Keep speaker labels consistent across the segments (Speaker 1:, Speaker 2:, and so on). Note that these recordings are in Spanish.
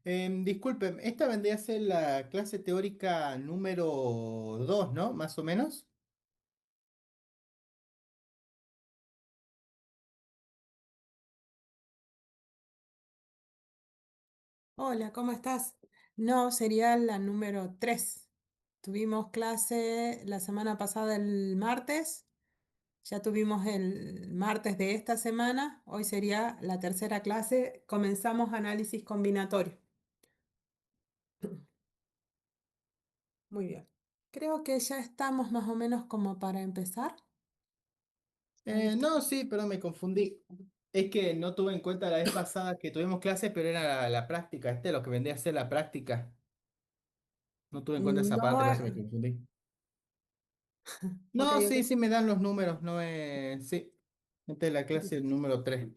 Speaker 1: Disculpen, esta vendría a ser la clase teórica número 2, ¿no? Más o menos.
Speaker 2: Hola, ¿cómo estás? No, sería la número 3. Tuvimos clase la semana pasada el martes, ya tuvimos el martes de esta semana, hoy sería la tercera clase, comenzamos análisis combinatorio. Muy bien. Creo que ya estamos más o menos como para empezar. ¿Está listo?
Speaker 1: No, sí, pero me confundí. Es que no tuve en cuenta la vez pasada que tuvimos clase, pero era la práctica. Este es lo que vendría a ser la práctica. No tuve en cuenta esa parte,
Speaker 2: No,
Speaker 1: por eso me confundí.
Speaker 2: ok,
Speaker 1: No, sí,
Speaker 2: ok.
Speaker 1: sí me dan los números, no es. Sí, esta es la clase número 3.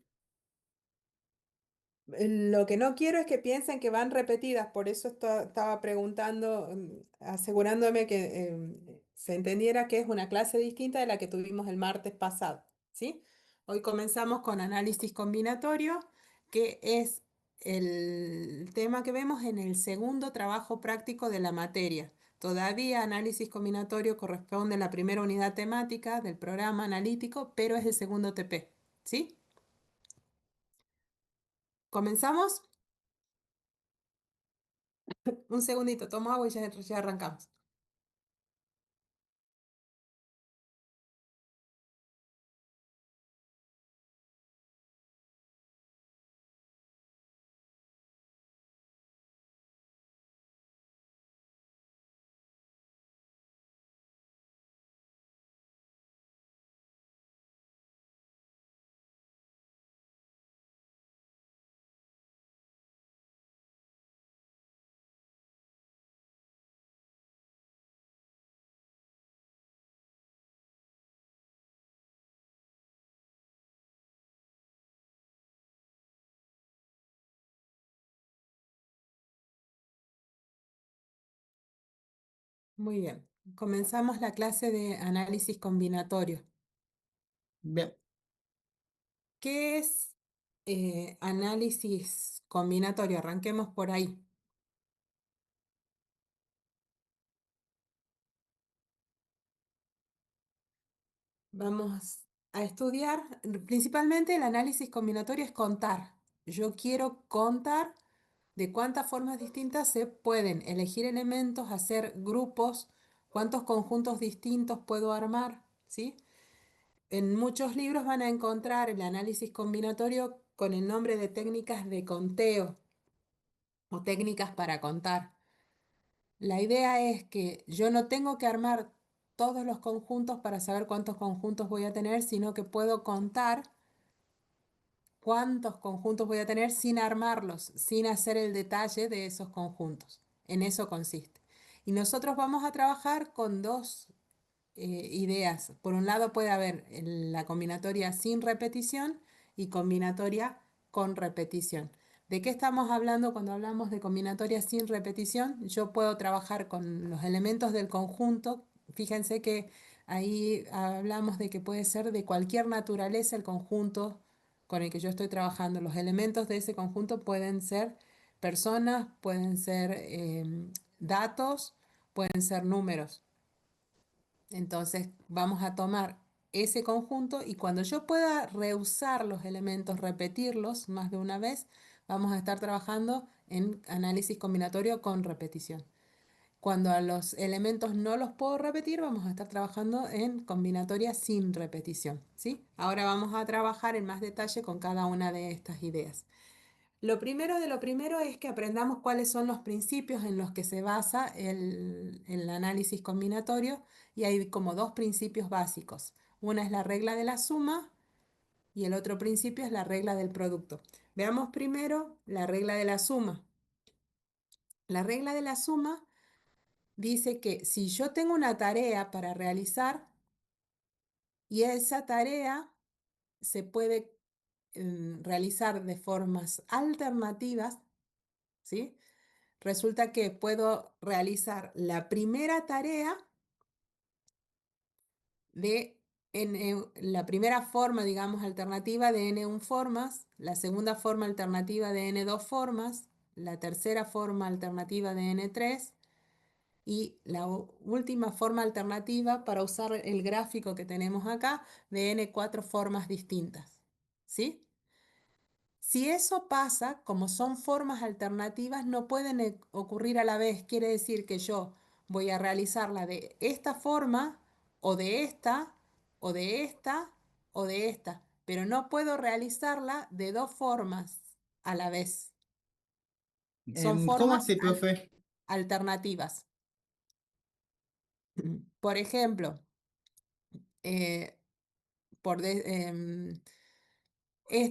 Speaker 2: Lo que no quiero es que piensen que van repetidas, por eso estaba preguntando, asegurándome que se entendiera que es una clase distinta de la que tuvimos el martes pasado, ¿sí? Hoy comenzamos con análisis combinatorio, que es el tema que vemos en el segundo trabajo práctico de la materia. Todavía análisis combinatorio corresponde a la primera unidad temática del programa analítico, pero es el segundo TP, ¿sí? ¿Comenzamos? Un segundito, tomo agua y ya arrancamos. Muy bien. Comenzamos la clase de análisis combinatorio.
Speaker 1: Bien.
Speaker 2: ¿Qué es análisis combinatorio? Arranquemos por ahí. Vamos a estudiar, principalmente el análisis combinatorio es contar. Yo quiero contar de cuántas formas distintas se pueden elegir elementos, hacer grupos, cuántos conjuntos distintos puedo armar, ¿sí? En muchos libros van a encontrar el análisis combinatorio con el nombre de técnicas de conteo o técnicas para contar. La idea es que yo no tengo que armar todos los conjuntos para saber cuántos conjuntos voy a tener, sino que puedo contar cuántos conjuntos voy a tener sin armarlos, sin hacer el detalle de esos conjuntos. En eso consiste. Y nosotros vamos a trabajar con dos ideas. Por un lado puede haber la combinatoria sin repetición y combinatoria con repetición. ¿De qué estamos hablando cuando hablamos de combinatoria sin repetición? Yo puedo trabajar con los elementos del conjunto. Fíjense que ahí hablamos de que puede ser de cualquier naturaleza el conjunto con el que yo estoy trabajando. Los elementos de ese conjunto pueden ser personas, pueden ser datos, pueden ser números. Entonces vamos a tomar ese conjunto y cuando yo pueda reusar los elementos, repetirlos más de una vez, vamos a estar trabajando en análisis combinatorio con repetición. Cuando a los elementos no los puedo repetir, vamos a estar trabajando en combinatoria sin repetición, ¿sí? Ahora vamos a trabajar en más detalle con cada una de estas ideas. Lo primero de lo primero es que aprendamos cuáles son los principios en los que se basa el análisis combinatorio y hay como dos principios básicos. Una es la regla de la suma y el otro principio es la regla del producto. Veamos primero la regla de la suma. La regla de la suma dice que si yo tengo una tarea para realizar y esa tarea se puede realizar de formas alternativas, ¿sí? Resulta que puedo realizar la primera tarea de la primera forma, digamos, alternativa de n1 formas, la segunda forma alternativa de n2 formas, la tercera forma alternativa de N3 y la última forma alternativa para usar el gráfico que tenemos acá de N4 formas distintas. ¿Sí? Si eso pasa, como son formas alternativas, no pueden ocurrir a la vez. Quiere decir que yo voy a realizarla de esta forma, o de esta, o de esta, o de esta, pero no puedo realizarla de dos formas a la vez. Son
Speaker 1: ¿Cómo
Speaker 2: formas
Speaker 1: hace, profe?
Speaker 2: alternativas. Por ejemplo, eh,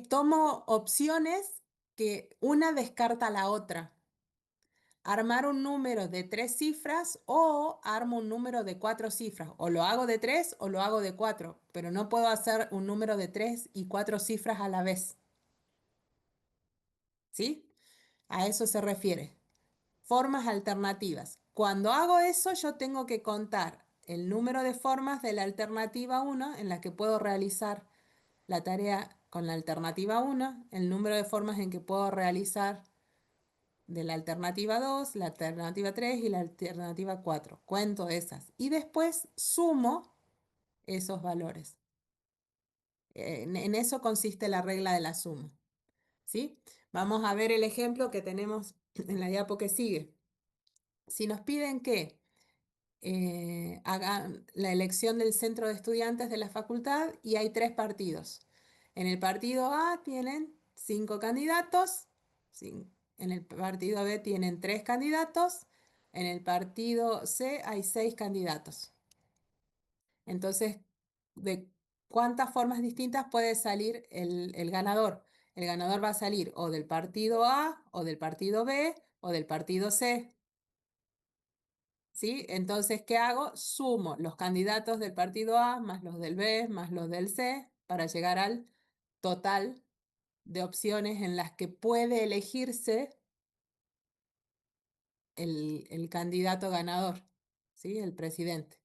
Speaker 2: tomo opciones que una descarta a la otra. Armar un número de tres cifras o armo un número de cuatro cifras. O lo hago de tres o lo hago de cuatro, pero no puedo hacer un número de tres y cuatro cifras a la vez. ¿Sí? A eso se refiere. Formas alternativas. Cuando hago eso, yo tengo que contar el número de formas de la alternativa uno en la que puedo realizar la tarea con la alternativa uno, el número de formas en que puedo realizar de la alternativa 2, la alternativa 3 y la alternativa 4. Cuento esas y después sumo esos valores. En eso consiste la regla de la suma. ¿Sí? Vamos a ver el ejemplo que tenemos en la diapo que sigue. Si nos piden que hagan la elección del centro de estudiantes de la facultad y hay tres partidos. En el partido A tienen cinco candidatos, en el partido B tienen tres candidatos, en el partido C hay seis candidatos. Entonces, ¿de cuántas formas distintas puede salir el ganador? El ganador va a salir o del partido A, o del partido B, o del partido C. ¿Sí? Entonces, ¿qué hago? Sumo los candidatos del partido A más los del B más los del C para llegar al total de opciones en las que puede elegirse el candidato ganador, ¿sí? El presidente.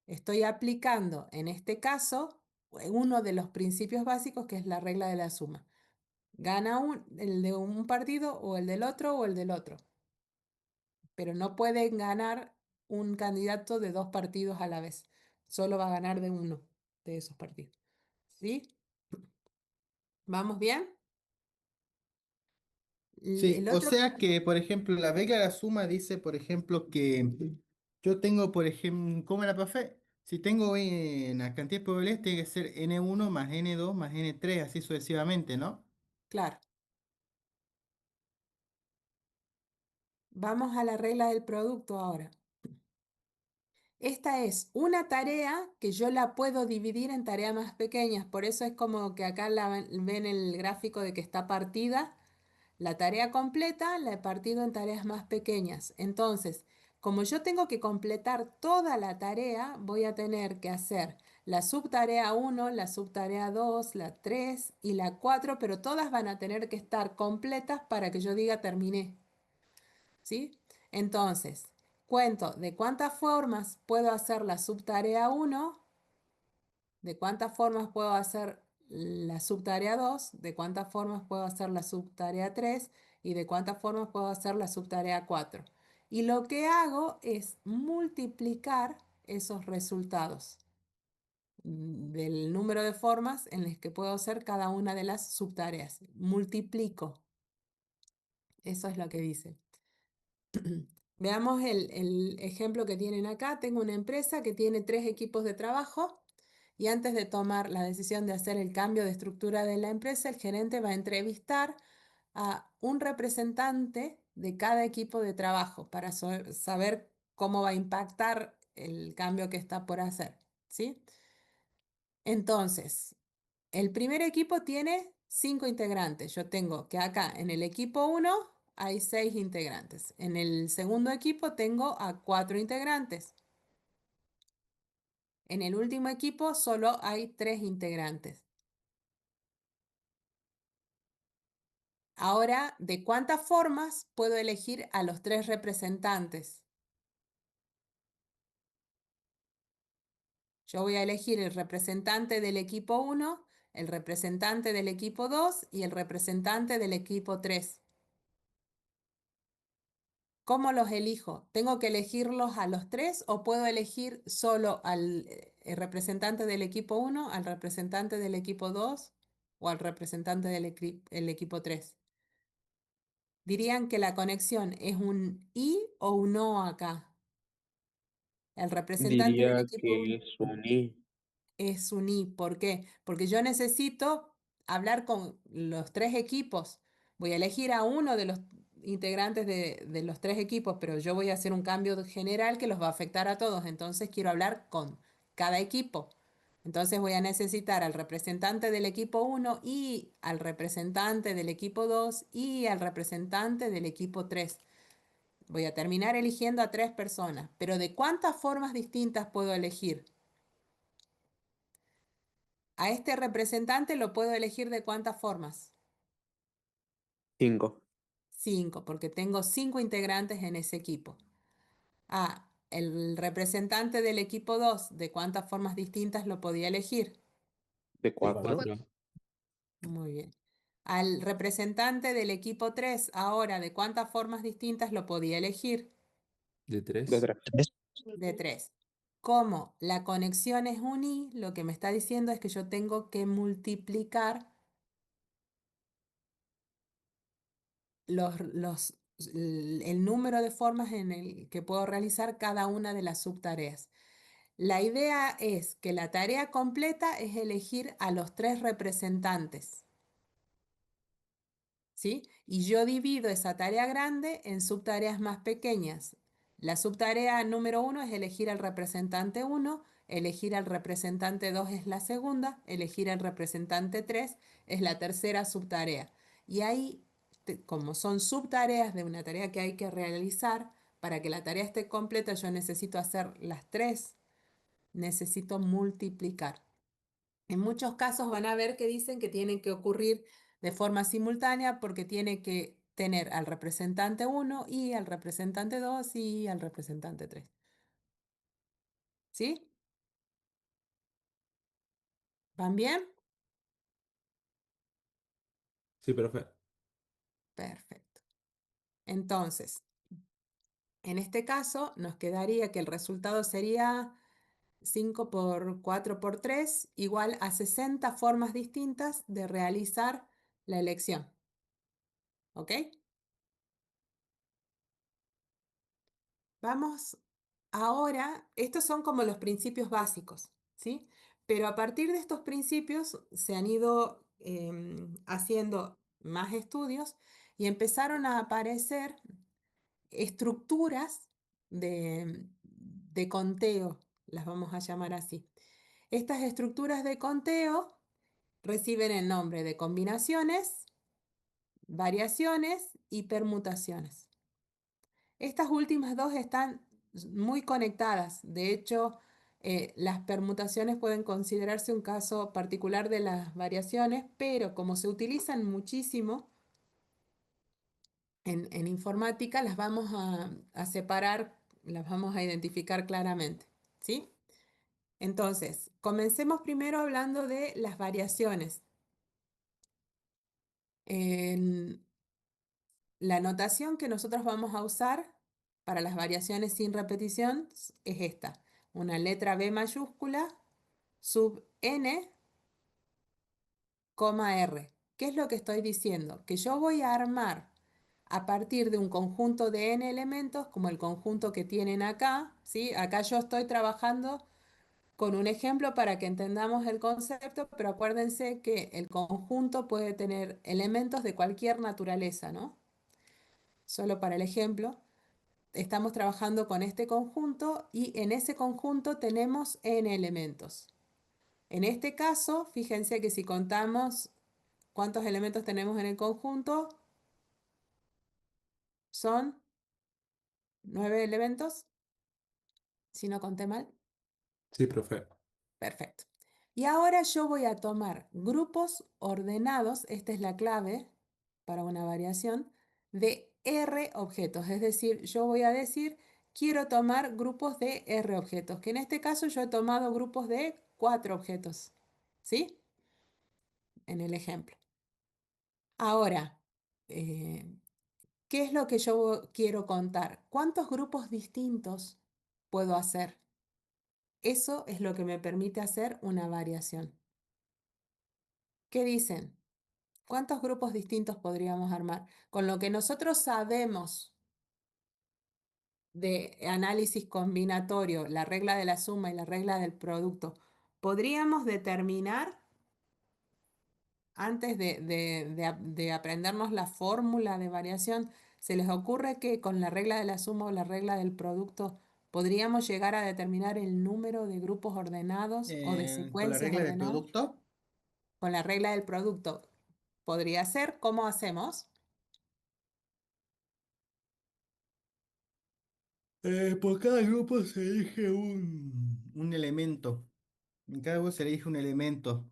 Speaker 2: Estoy aplicando en este caso uno de los principios básicos que es la regla de la suma. Gana el de un partido o el del otro o el del otro, pero no pueden ganar un candidato de dos partidos a la vez. Solo va a ganar de uno de esos partidos. ¿Sí? ¿Vamos bien?
Speaker 1: Sí,
Speaker 2: El
Speaker 1: o
Speaker 2: otro,
Speaker 1: sea que, por ejemplo, la regla de la suma dice, por ejemplo, que yo tengo, por ejemplo, ¿cómo era, profe? Si tengo una cantidad de probabilidades, tiene que ser n1 más n2 más n3, así sucesivamente, ¿no?
Speaker 2: claro. Vamos a la regla del producto ahora. Esta es una tarea que yo la puedo dividir en tareas más pequeñas. Por eso es como que acá ven el gráfico de que está partida. La tarea completa la he partido en tareas más pequeñas. Entonces, como yo tengo que completar toda la tarea, voy a tener que hacer la subtarea uno, la subtarea 2, la 3 y la 4, pero todas van a tener que estar completas para que yo diga terminé. ¿Sí? Entonces, cuento de cuántas formas puedo hacer la subtarea uno, de cuántas formas puedo hacer la subtarea 2, de cuántas formas puedo hacer la subtarea 3 y de cuántas formas puedo hacer la subtarea 4. Y lo que hago es multiplicar esos resultados del número de formas en las que puedo hacer cada una de las subtareas. Multiplico. Eso es lo que dice. Veamos el ejemplo que tienen acá. Tengo una empresa que tiene tres equipos de trabajo y antes de tomar la decisión de hacer el cambio de estructura de la empresa, el gerente va a entrevistar a un representante de cada equipo de trabajo para saber cómo va a impactar el cambio que está por hacer, ¿sí? Entonces, el primer equipo tiene cinco integrantes. Yo tengo que acá en el equipo uno hay seis integrantes. En el segundo equipo tengo a cuatro integrantes. En el último equipo solo hay tres integrantes. Ahora, ¿de cuántas formas puedo elegir a los tres representantes? Yo voy a elegir el representante del equipo uno el representante del equipo 2 y el representante del equipo 3. ¿Cómo los elijo? ¿Tengo que elegirlos a los tres o puedo elegir solo al representante del equipo uno, al representante del equipo 2 o al representante del el equipo 3? Dirían que la conexión es un y o un o acá. El representante del
Speaker 3: Diría
Speaker 2: equipo
Speaker 3: que
Speaker 2: 1
Speaker 3: es un I.
Speaker 2: es un y. ¿Por qué? Porque yo necesito hablar con los tres equipos. Voy a elegir a uno de los integrantes de los tres equipos, pero yo voy a hacer un cambio general que los va a afectar a todos. Entonces quiero hablar con cada equipo. Entonces voy a necesitar al representante del equipo uno y al representante del equipo 2 y al representante del equipo 3. Voy a terminar eligiendo a tres personas, pero ¿de cuántas formas distintas puedo elegir? A este representante lo puedo elegir de cuántas formas.
Speaker 3: 5.
Speaker 2: Cinco, porque tengo cinco integrantes en ese equipo. El representante del equipo 2, ¿de cuántas formas distintas lo podía elegir?
Speaker 3: De
Speaker 4: De
Speaker 3: 4.
Speaker 4: 4.
Speaker 2: Muy bien. Al representante del equipo 3, ahora, ¿de cuántas formas distintas lo podía elegir?
Speaker 4: De
Speaker 3: De
Speaker 4: 3.
Speaker 3: 3.
Speaker 2: De 3. Como la conexión es un y, lo que me está diciendo es que yo tengo que multiplicar el número de formas en el que puedo realizar cada una de las subtareas. La idea es que la tarea completa es elegir a los tres representantes, ¿sí? Y yo divido esa tarea grande en subtareas más pequeñas. La subtarea número uno es elegir al representante uno, elegir al representante 2 es la segunda, elegir al representante 3 es la tercera subtarea. Y ahí, como son subtareas de una tarea que hay que realizar, para que la tarea esté completa yo necesito hacer las tres, necesito multiplicar. En muchos casos van a ver que dicen que tienen que ocurrir de forma simultánea porque tiene que tener al representante uno y al representante 2 y al representante 3. ¿Sí? ¿Van bien?
Speaker 4: Sí, profe.
Speaker 2: Perfecto. Entonces, en este caso nos quedaría que el resultado sería 5 por 4 por 3 igual a 60 formas distintas de realizar la elección. ¿Ok? Vamos ahora, estos son como los principios básicos, ¿sí? Pero a partir de estos principios se han ido haciendo más estudios y empezaron a aparecer estructuras de conteo, las vamos a llamar así. Estas estructuras de conteo reciben el nombre de combinaciones, variaciones y permutaciones. Estas últimas dos están muy conectadas. De hecho, las permutaciones pueden considerarse un caso particular de las variaciones, pero como se utilizan muchísimo en informática, las vamos a separar, las vamos a identificar claramente. ¿Sí? Entonces, comencemos primero hablando de las variaciones. En la notación que nosotros vamos a usar para las variaciones sin repetición es esta. Una letra B mayúscula, sub n, coma r. ¿Qué es lo que estoy diciendo? Que yo voy a armar a partir de un conjunto de n elementos, como el conjunto que tienen acá, ¿sí? Acá yo estoy trabajando con un ejemplo para que entendamos el concepto, pero acuérdense que el conjunto puede tener elementos de cualquier naturaleza, ¿no? Solo para el ejemplo. Estamos trabajando con este conjunto y en ese conjunto tenemos n elementos. En este caso, fíjense que si contamos cuántos elementos tenemos en el conjunto, son 9 elementos, si no conté mal.
Speaker 4: Sí, profe.
Speaker 2: Perfecto. Y ahora yo voy a tomar grupos ordenados, esta es la clave para una variación, de R objetos. Es decir, yo voy a decir, quiero tomar grupos de R objetos, que en este caso yo he tomado grupos de 4 objetos. ¿Sí? en el ejemplo. Ahora, eh, ¿qué es lo que yo quiero contar? ¿Cuántos grupos distintos puedo hacer? Eso es lo que me permite hacer una variación. ¿Qué dicen? ¿Cuántos grupos distintos podríamos armar? Con lo que nosotros sabemos de análisis combinatorio, la regla de la suma y la regla del producto, podríamos determinar, antes de aprendernos la fórmula de variación, ¿se les ocurre que con la regla de la suma o la regla del producto podríamos llegar a determinar el número de grupos ordenados o de
Speaker 1: Con la
Speaker 2: secuencias
Speaker 1: regla del
Speaker 2: ordenadas?
Speaker 1: producto.
Speaker 2: Con la regla del producto podría ser, ¿cómo hacemos?
Speaker 1: Por cada grupo se elige un elemento. En cada grupo se elige un elemento.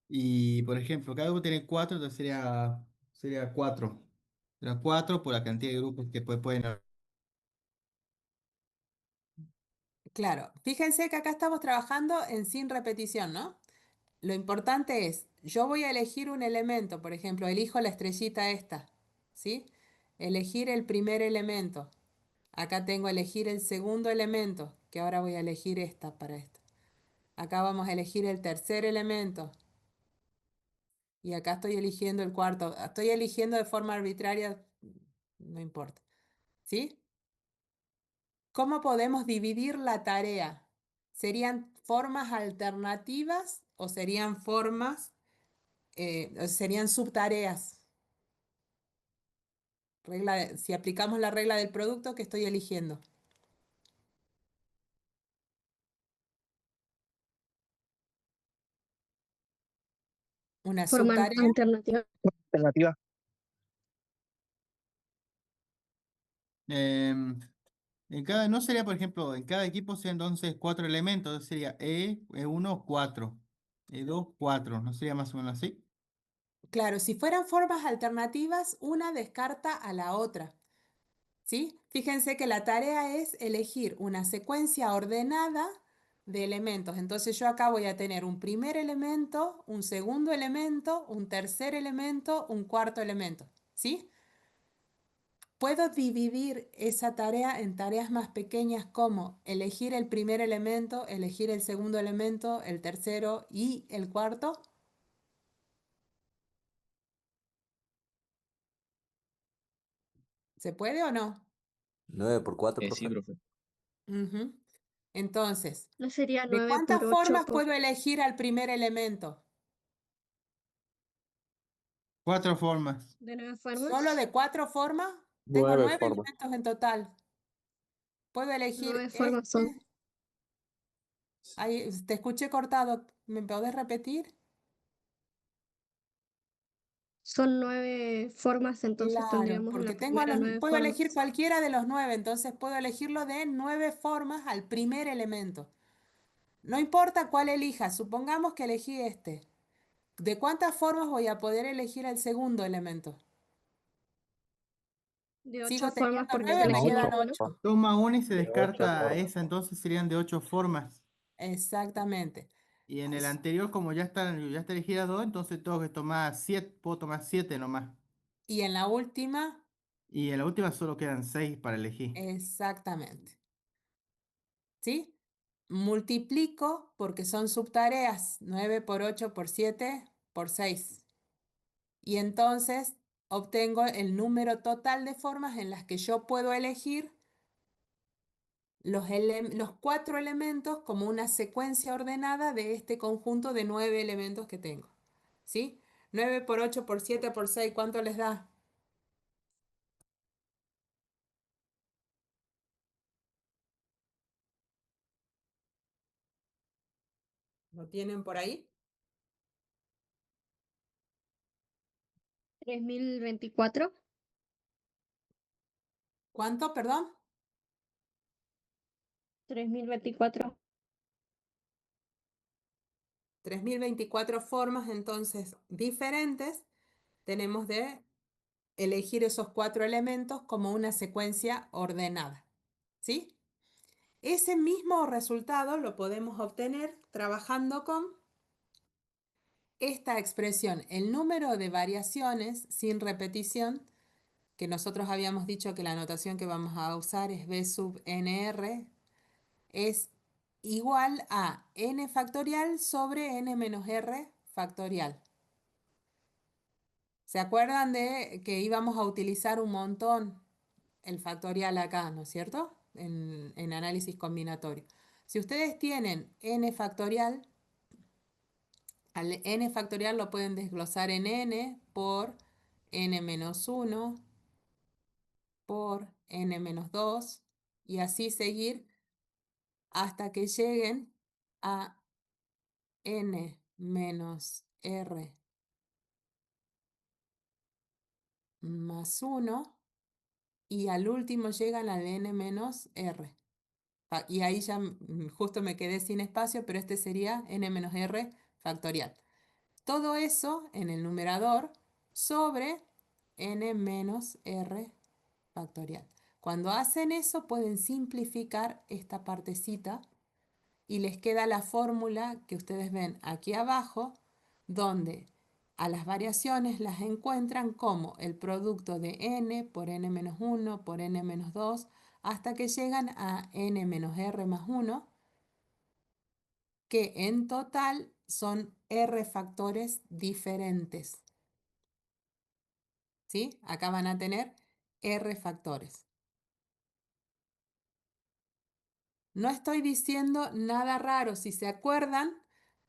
Speaker 1: Y, por ejemplo, cada grupo tiene cuatro, entonces sería cuatro. Será cuatro por la cantidad de grupos que pueden haber.
Speaker 2: Claro, fíjense que acá estamos trabajando en sin repetición, ¿no? Lo importante es, yo voy a elegir un elemento, por ejemplo, elijo la estrellita esta, ¿sí? Elegir el primer elemento. Acá tengo elegir el segundo elemento, que ahora voy a elegir esta para esto. Acá vamos a elegir el tercer elemento y acá estoy eligiendo el cuarto. Estoy eligiendo de forma arbitraria, no importa, ¿sí? ¿Cómo podemos dividir la tarea? ¿Serían formas alternativas o serían serían subtareas? Si aplicamos la regla del producto que estoy eligiendo. Una
Speaker 3: Forma
Speaker 2: subtarea,
Speaker 3: alternativa.
Speaker 5: Alternativa.
Speaker 1: Em, no sería, por ejemplo, en cada equipo serían entonces cuatro elementos. Entonces sería E1, 4. E2, 4. ¿No sería más o menos así?
Speaker 2: claro, si fueran formas alternativas, una descarta a la otra, ¿sí? Fíjense que la tarea es elegir una secuencia ordenada de elementos. Entonces yo acá voy a tener un primer elemento, un segundo elemento, un tercer elemento, un cuarto elemento, ¿sí? Puedo dividir esa tarea en tareas más pequeñas como elegir el primer elemento, elegir el segundo elemento, el tercero y el cuarto. ¿Se puede o no?
Speaker 4: 9 por 4,
Speaker 5: Sí,
Speaker 4: profe.
Speaker 5: profe.
Speaker 2: Ujú. Entonces,
Speaker 3: ¿No sería
Speaker 2: ¿de
Speaker 3: 9
Speaker 2: cuántas
Speaker 3: por 8
Speaker 2: formas
Speaker 3: por
Speaker 2: puedo elegir al primer elemento?
Speaker 1: Cuatro formas.
Speaker 3: de 9
Speaker 2: ¿Solo
Speaker 3: formas?
Speaker 2: de cuatro formas? Tengo
Speaker 5: 9
Speaker 2: nueve
Speaker 5: formas.
Speaker 2: elementos en total. Puedo elegir
Speaker 3: 9 formas son.
Speaker 2: este. Ahí, te escuché cortado. ¿Me podés repetir?
Speaker 3: Son 9 formas, entonces
Speaker 2: Claro,
Speaker 3: tendríamos
Speaker 2: porque
Speaker 3: la primera 9
Speaker 2: puedo elegir
Speaker 3: formas.
Speaker 2: cualquiera de los nueve, entonces puedo elegirlo de nueve formas al primer elemento. No importa cuál elija, supongamos que elegí este. ¿De cuántas formas voy a poder elegir el segundo elemento?
Speaker 3: De 8
Speaker 2: Sigo
Speaker 3: formas
Speaker 2: teniendo
Speaker 3: porque
Speaker 2: nueve, me
Speaker 5: Toma
Speaker 3: selecciono
Speaker 2: quedan
Speaker 5: 8.
Speaker 3: uno.
Speaker 2: ocho.
Speaker 1: Toma una y se
Speaker 5: De 8
Speaker 1: descarta
Speaker 5: formas.
Speaker 1: esa, entonces serían de ocho formas.
Speaker 2: Exactamente.
Speaker 1: Y en el
Speaker 2: As-
Speaker 1: anterior, como ya está elegida dos, entonces tengo que tomar siete, puedo tomar siete nomás.
Speaker 2: Y en la última,
Speaker 1: Y en la última solo quedan seis para elegir.
Speaker 2: exactamente. ¿Sí? Multiplico porque son subtareas. 9 por 8 por 7 por 6. Y entonces obtengo el número total de formas en las que yo puedo elegir los cuatro elementos como una secuencia ordenada de este conjunto de nueve elementos que tengo. ¿Sí? 9 por 8 por 7 por 6, ¿cuánto les da? ¿Lo tienen por ahí?
Speaker 3: 3024.
Speaker 2: ¿Cuánto, perdón?
Speaker 3: 3024.
Speaker 2: 3024 formas entonces diferentes tenemos de elegir esos cuatro elementos como una secuencia ordenada. ¿Sí? Ese mismo resultado lo podemos obtener trabajando con esta expresión, el número de variaciones sin repetición, que nosotros habíamos dicho que la notación que vamos a usar es B sub nr, es igual a n factorial sobre n menos r factorial. ¿Se acuerdan de que íbamos a utilizar un montón el factorial acá, ¿no es cierto? En análisis combinatorio. Si ustedes tienen n factorial, al n factorial lo pueden desglosar en n por n menos 1 por n menos 2 y así seguir hasta que lleguen a n menos r más 1 y al último llegan al n menos r. Y ahí ya justo me quedé sin espacio, pero este sería n menos r factorial. Todo eso en el numerador sobre n menos r factorial. Cuando hacen eso pueden simplificar esta partecita y les queda la fórmula que ustedes ven aquí abajo, donde a las variaciones las encuentran como el producto de n por n menos 1 por n menos 2 hasta que llegan a n menos r más 1, que en total son r factores diferentes. ¿Sí? Acá van a tener r factores. No estoy diciendo nada raro. Si se acuerdan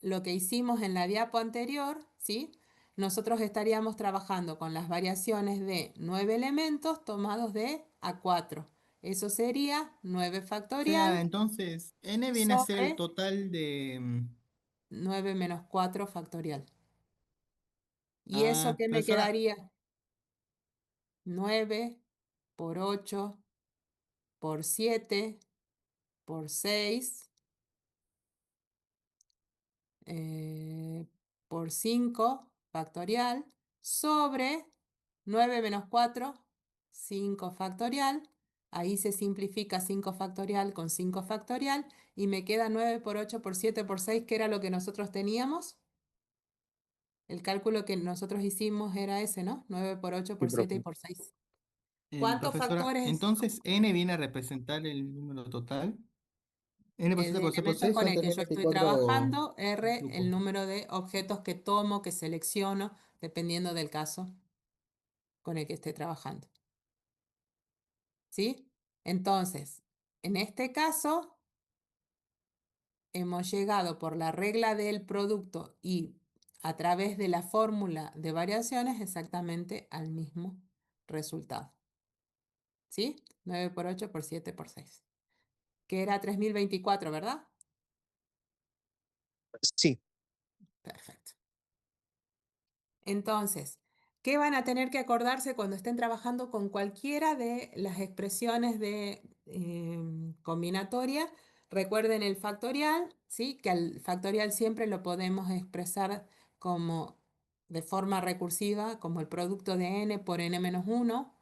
Speaker 2: lo que hicimos en la diapo anterior, ¿sí? Nosotros estaríamos trabajando con las variaciones de 9 elementos tomados de A4. Eso sería 9
Speaker 1: O sea,
Speaker 2: factorial
Speaker 1: entonces, n viene a ser el
Speaker 2: sobre
Speaker 1: total de...
Speaker 2: 9 menos 4 factorial. ¿Y eso qué me
Speaker 1: profesora,
Speaker 2: quedaría? 9 por 8 por 7 por 6 eh, por 5 factorial sobre 9 menos 4, 5 factorial. Ahí se simplifica 5 factorial con 5 factorial y me queda 9 por 8 por 7 por 6, que era lo que nosotros teníamos. El cálculo que nosotros hicimos era ese, ¿no? 9 por 8
Speaker 4: Sí,
Speaker 2: por 7 y
Speaker 4: profe.
Speaker 2: por 6. ¿Cuántos
Speaker 1: profesora,
Speaker 2: factores?
Speaker 1: entonces n viene a representar el número total. N por
Speaker 2: El
Speaker 1: 7
Speaker 2: de
Speaker 1: por 6 por
Speaker 2: elementos
Speaker 1: 6
Speaker 2: con
Speaker 1: son
Speaker 2: el que yo estoy
Speaker 1: 324
Speaker 2: trabajando, R, el
Speaker 1: grupos.
Speaker 2: número de objetos que tomo, que selecciono, dependiendo del caso con el que esté trabajando. ¿Sí? Entonces, en este caso, hemos llegado por la regla del producto y a través de la fórmula de variaciones exactamente al mismo resultado. ¿Sí? 9 por 8 por 7 por 6. Que era 3024, ¿verdad?
Speaker 5: Sí,
Speaker 2: Perfecto. Entonces, ¿qué van a tener que acordarse cuando estén trabajando con cualquiera de las expresiones de combinatoria? Recuerden el factorial, ¿sí? Que al factorial siempre lo podemos expresar como de forma recursiva, como el producto de n por n menos 1.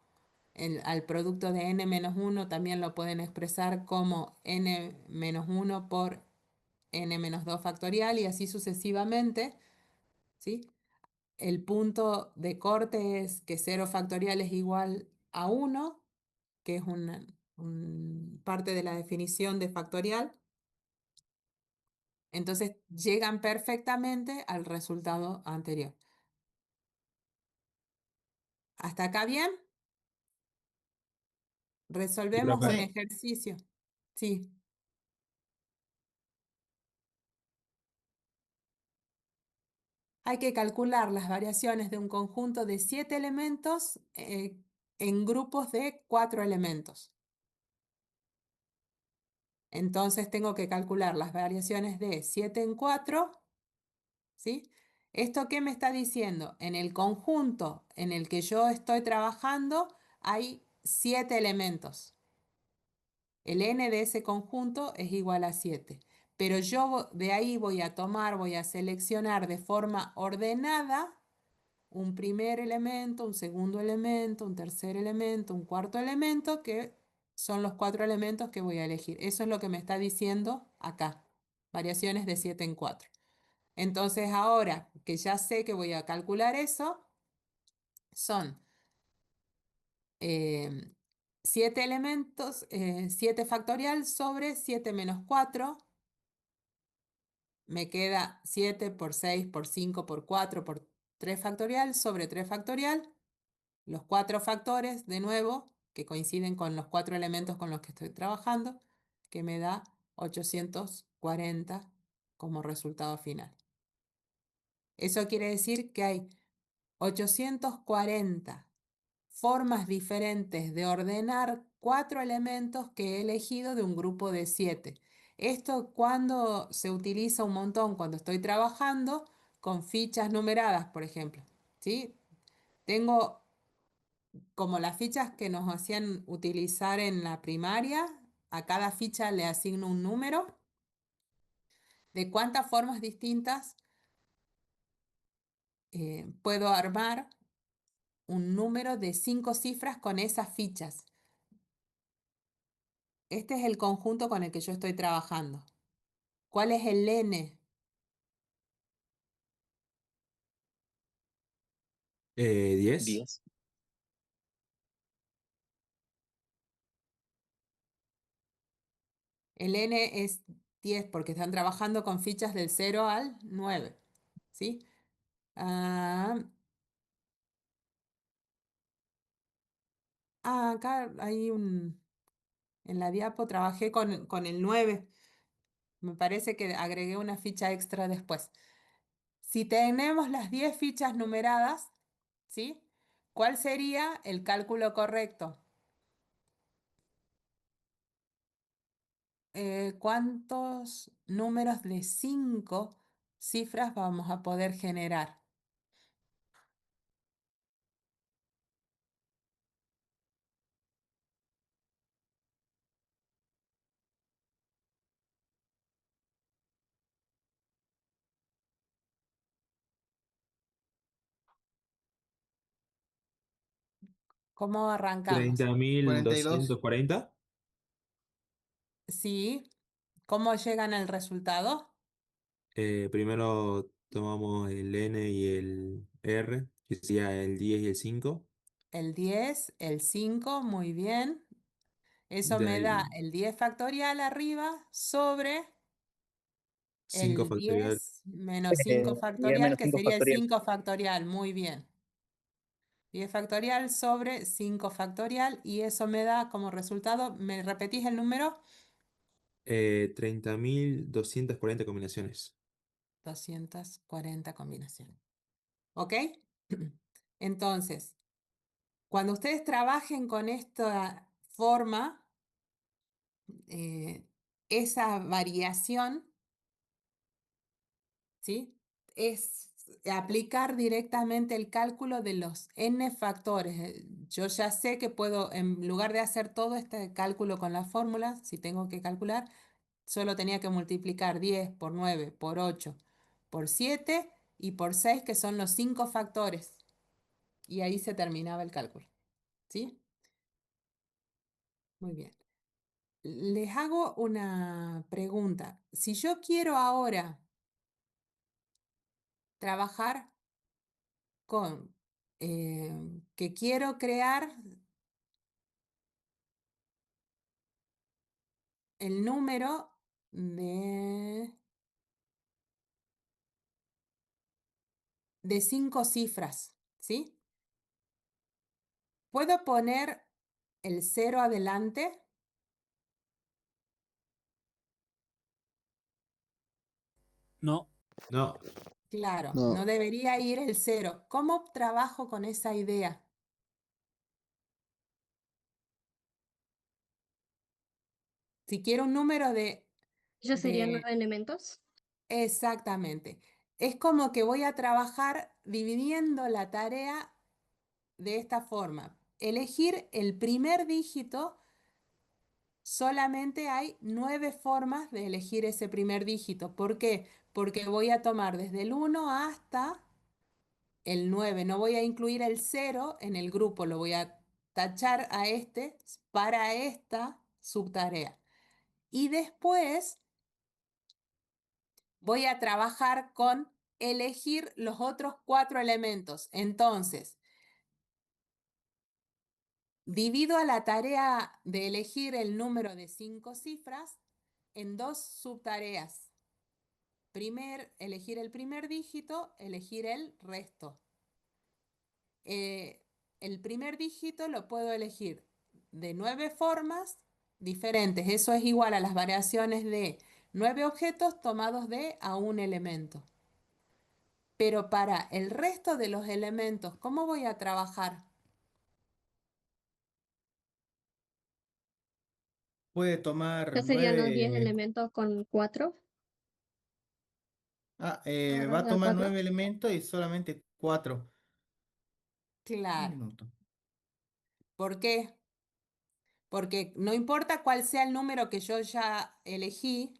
Speaker 2: Al producto de n menos 1 también lo pueden expresar como n menos 1 por n menos 2 factorial y así sucesivamente, ¿sí? El punto de corte es que 0 factorial es igual a 1, que es una parte de la definición de factorial. Entonces llegan perfectamente al resultado anterior. ¿Hasta acá bien?
Speaker 4: Sí,
Speaker 2: Resolvemos un
Speaker 4: profe.
Speaker 1: Sí,
Speaker 2: ejercicio. Sí. Hay que calcular las variaciones de un conjunto de 7 elementos en grupos de 4 elementos. Entonces tengo que calcular las variaciones de 7 en 4, ¿sí? ¿Esto qué me está diciendo? En el conjunto en el que yo estoy trabajando hay 7 elementos. El n de ese conjunto es igual a 7. Pero yo de ahí voy a tomar, voy a seleccionar de forma ordenada un primer elemento, un segundo elemento, un tercer elemento, un cuarto elemento, que son los 4 elementos que voy a elegir. Eso es lo que me está diciendo acá. Variaciones de 7 en 4. Entonces ahora que ya sé que voy a calcular eso, son 7 elementos, 7 factorial sobre 7 menos 4. Me queda 7 por 6 por 5 por 4 por 3 factorial sobre 3 factorial. Los 4 factores, de nuevo, que coinciden con los 4 elementos con los que estoy trabajando, que me da 840 como resultado final. Eso quiere decir que hay 840 formas diferentes de ordenar 4 elementos que he elegido de un grupo de 7. Esto cuando se utiliza un montón, cuando estoy trabajando con fichas numeradas, por ejemplo. ¿Sí? Tengo como las fichas que nos hacían utilizar en la primaria, a cada ficha le asigno un número de cuántas formas distintas puedo armar un número de 5 cifras con esas fichas. Este es el conjunto con el que yo estoy trabajando. ¿Cuál es el n?
Speaker 4: 10.
Speaker 5: 10.
Speaker 2: El n es 10 porque están trabajando con fichas del 0 al 9. ¿Sí? Acá hay un... En la diapo trabajé con el 9. Me parece que agregué una ficha extra después. Si tenemos las 10 fichas numeradas, ¿sí? ¿Cuál sería el cálculo correcto? ¿Cuántos números de 5 cifras vamos a poder generar? ¿Cómo arrancamos?
Speaker 1: 42.
Speaker 4: 30.240.
Speaker 2: ¿Sí? ¿Cómo llegan al resultado?
Speaker 4: Primero tomamos el N y el R, que sería el 10 y el 5.
Speaker 2: El 10, el 5, muy bien. Eso
Speaker 4: De
Speaker 2: me da
Speaker 4: ahí
Speaker 2: el 10 factorial arriba sobre
Speaker 4: 5
Speaker 2: el
Speaker 4: factorial.
Speaker 2: 10 menos 5
Speaker 5: 10
Speaker 2: factorial,
Speaker 5: menos
Speaker 2: que
Speaker 5: 5
Speaker 2: sería el
Speaker 5: factorial.
Speaker 2: 5 factorial. Muy bien. 10 factorial sobre 5 factorial y eso me da como resultado, ¿me repetís el número?
Speaker 4: 30.240 combinaciones.
Speaker 2: 240 combinaciones. ¿Ok? Entonces, cuando ustedes trabajen con esta forma, esa variación, ¿sí? Es aplicar directamente el cálculo de los n factores. Yo ya sé que puedo, en lugar de hacer todo este cálculo con las fórmulas, si tengo que calcular, solo tenía que multiplicar 10 por 9, por 8, por 7 y por 6, que son los 5 factores. Y ahí se terminaba el cálculo. ¿Sí? Muy bien. Les hago una pregunta. Si yo quiero ahora trabajar con que quiero crear el número de 5 cifras, ¿sí? ¿Puedo poner el 0 adelante?
Speaker 6: No,
Speaker 4: No,
Speaker 2: Claro, no
Speaker 1: No,
Speaker 2: debería ir el 0. ¿Cómo trabajo con esa idea? Si quiero un número
Speaker 3: Ellos serían
Speaker 2: de
Speaker 3: 9 elementos.
Speaker 2: exactamente. Es como que voy a trabajar dividiendo la tarea de esta forma. Elegir el primer dígito, solamente hay 9 formas de elegir ese primer dígito. ¿Por qué? Porque voy a tomar desde el 1 hasta el 9. No voy a incluir el 0 en el grupo, lo voy a tachar a este para esta subtarea. Y después voy a trabajar con elegir los otros 4 elementos. Entonces, divido a la tarea de elegir el número de 5 cifras en 2 subtareas. Elegir el primer dígito, elegir el resto. El primer dígito lo puedo elegir de 9 formas diferentes. Eso es igual a las variaciones de 9 objetos tomados de a un elemento. Pero para el resto de los elementos, ¿cómo voy a trabajar?
Speaker 1: Puede tomar
Speaker 3: Ya serían los 10
Speaker 1: nueve.
Speaker 3: elementos con 4.
Speaker 1: Va
Speaker 3: Agarrar
Speaker 1: a
Speaker 3: de a
Speaker 1: tomar
Speaker 3: 4.
Speaker 1: 9 elementos y solamente 4. Un
Speaker 2: Claro.
Speaker 1: minuto.
Speaker 2: ¿Por qué? Porque no importa cuál sea el número que yo ya elegí,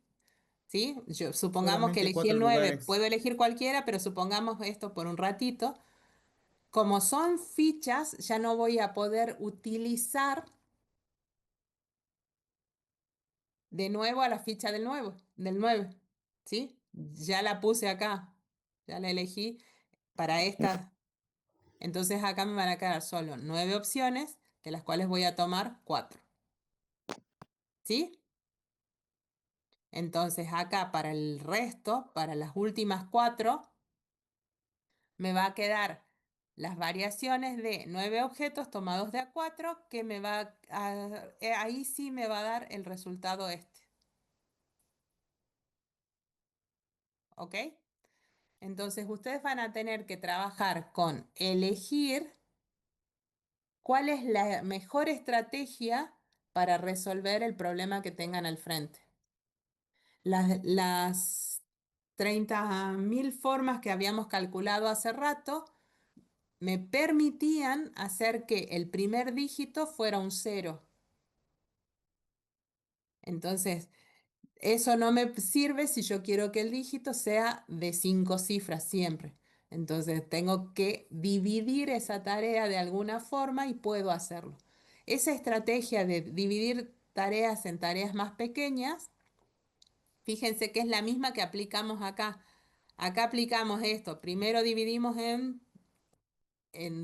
Speaker 2: ¿sí? Supongamos que
Speaker 1: Solamente
Speaker 2: elegí
Speaker 1: cuatro
Speaker 2: el 9,
Speaker 1: lugares.
Speaker 2: puedo elegir cualquiera, pero supongamos esto por un ratito. Como son fichas, ya no voy a poder utilizar de nuevo a la ficha del 9, ¿sí? Ya la puse acá, ya la elegí para esta. Entonces acá me van a quedar solo 9 opciones, de las cuales voy a tomar 4, ¿sí? Entonces acá para el resto, para las últimas 4, me va a quedar las variaciones de 9 objetos tomados de A4 que ahí sí me va a dar el resultado este. ¿Ok? Entonces ustedes van a tener que trabajar con elegir cuál es la mejor estrategia para resolver el problema que tengan al frente. Las 30.000 formas que habíamos calculado hace rato me permitían hacer que el primer dígito fuera un 0. Entonces, eso no me sirve si yo quiero que el dígito sea de 5 cifras siempre. Entonces, tengo que dividir esa tarea de alguna forma y puedo hacerlo. Esa estrategia de dividir tareas en tareas más pequeñas, fíjense que es la misma que aplicamos acá. Acá aplicamos esto. Primero dividimos en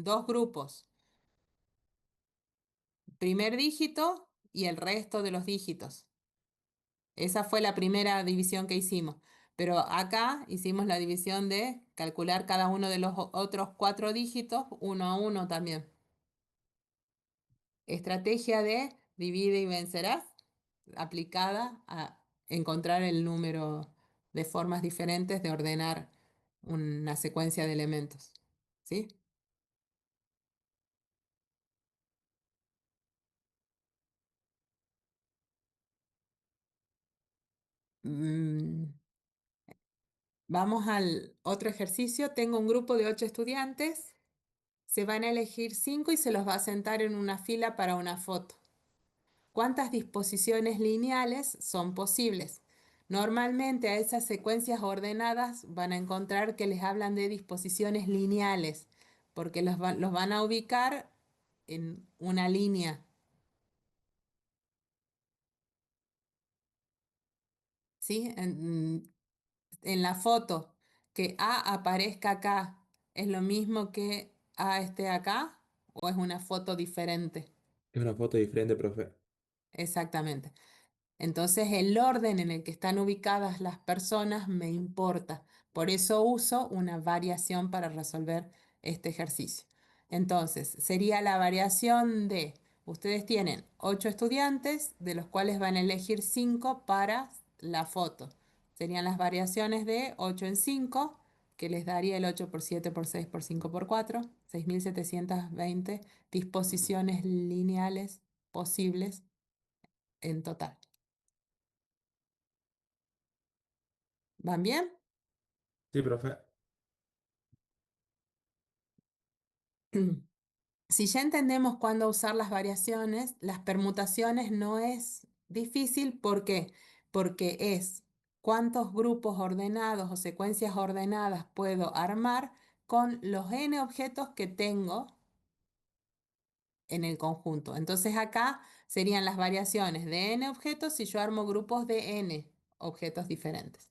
Speaker 2: 2 grupos. Primer dígito y el resto de los dígitos. Esa fue la primera división que hicimos. Pero acá hicimos la división de calcular cada uno de los otros 4 dígitos uno a uno también. Estrategia de divide y vencerás, aplicada a encontrar el número de formas diferentes de ordenar una secuencia de elementos. ¿Sí? Mm, Vamos al otro ejercicio. Tengo un grupo de 8 estudiantes. Se van a elegir 5 y se los va a sentar en una fila para una foto. ¿Cuántas disposiciones lineales son posibles? Normalmente a esas secuencias ordenadas van a encontrar que les hablan de disposiciones lineales, porque los van a ubicar en una línea, ¿sí? En la foto, que A aparezca acá, ¿es lo mismo que A esté acá o es una foto diferente?
Speaker 4: Es una foto diferente, profe.
Speaker 2: Exactamente. Entonces el orden en el que están ubicadas las personas me importa. Por eso uso una variación para resolver este ejercicio. Entonces sería la variación de, ustedes tienen 8 estudiantes, de los cuales van a elegir 5 para la foto. Serían las variaciones de 8 en 5, que les daría el 8 por 7 por 6 por 5 por 4, 6.720 disposiciones lineales posibles en total. ¿Van bien?
Speaker 4: Sí, profe.
Speaker 2: Si ya entendemos cuándo usar las variaciones, las permutaciones no es difícil. ¿Por qué? Porque es cuántos grupos ordenados o secuencias ordenadas puedo armar con los n objetos que tengo en el conjunto. Entonces acá serían las variaciones de n objetos si yo armo grupos de n objetos diferentes.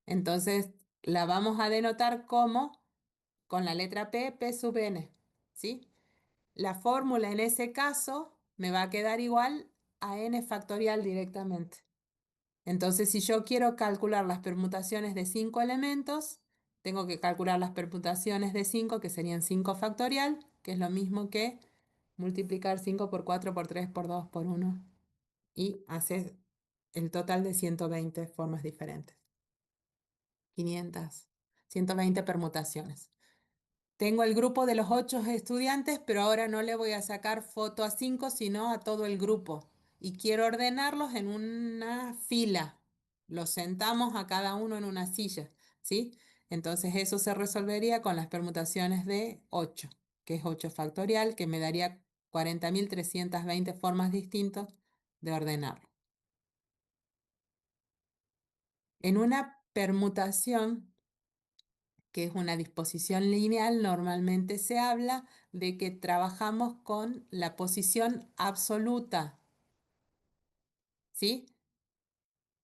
Speaker 2: Entonces la vamos a denotar como con la letra P, P sub n, ¿sí? La fórmula en ese caso me va a quedar igual a n factorial directamente. Entonces, si yo quiero calcular las permutaciones de 5 elementos, tengo que calcular las permutaciones de 5, que serían 5 factorial, que es lo mismo que multiplicar 5 por 4 por 3 por 2 por 1 y hacer el total de 120 formas diferentes. 500, 120 permutaciones. Tengo el grupo de los 8 estudiantes, pero ahora no le voy a sacar foto a 5, sino a todo el grupo. Y quiero ordenarlos en una fila. Los sentamos a cada uno en una silla, ¿sí? Entonces eso se resolvería con las permutaciones de 8, que es 8 factorial, que me daría 40.320 formas distintas de ordenarlo. En una permutación, que es una disposición lineal, normalmente se habla de que trabajamos con la posición absoluta, ¿sí?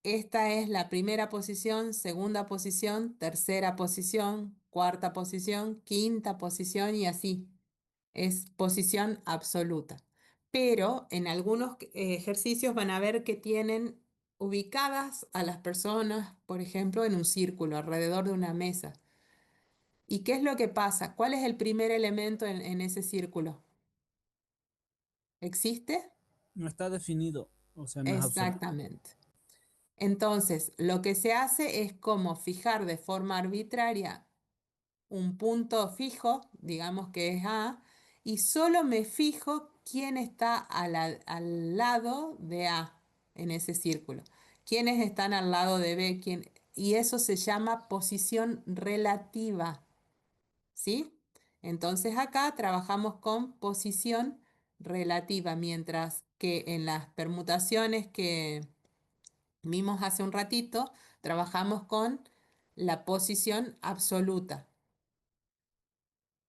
Speaker 2: Esta es la primera posición, segunda posición, tercera posición, cuarta posición, quinta posición y así. Es posición absoluta. Pero en algunos ejercicios van a ver que tienen ubicadas a las personas, por ejemplo, en un círculo alrededor de una mesa. ¿Y qué es lo que pasa? ¿Cuál es el primer elemento en ese círculo? ¿Existe?
Speaker 6: No está definido, o sea, no es absoluto.
Speaker 2: Exactamente. Entonces, lo que se hace es como fijar de forma arbitraria un punto fijo, digamos que es A, y solo me fijo quién está al lado de A en ese círculo. ¿Quiénes están al lado de B? Y eso se llama posición relativa. ¿Sí? Entonces acá trabajamos con posición relativa, mientras que en las permutaciones que vimos hace un ratito, trabajamos con la posición absoluta.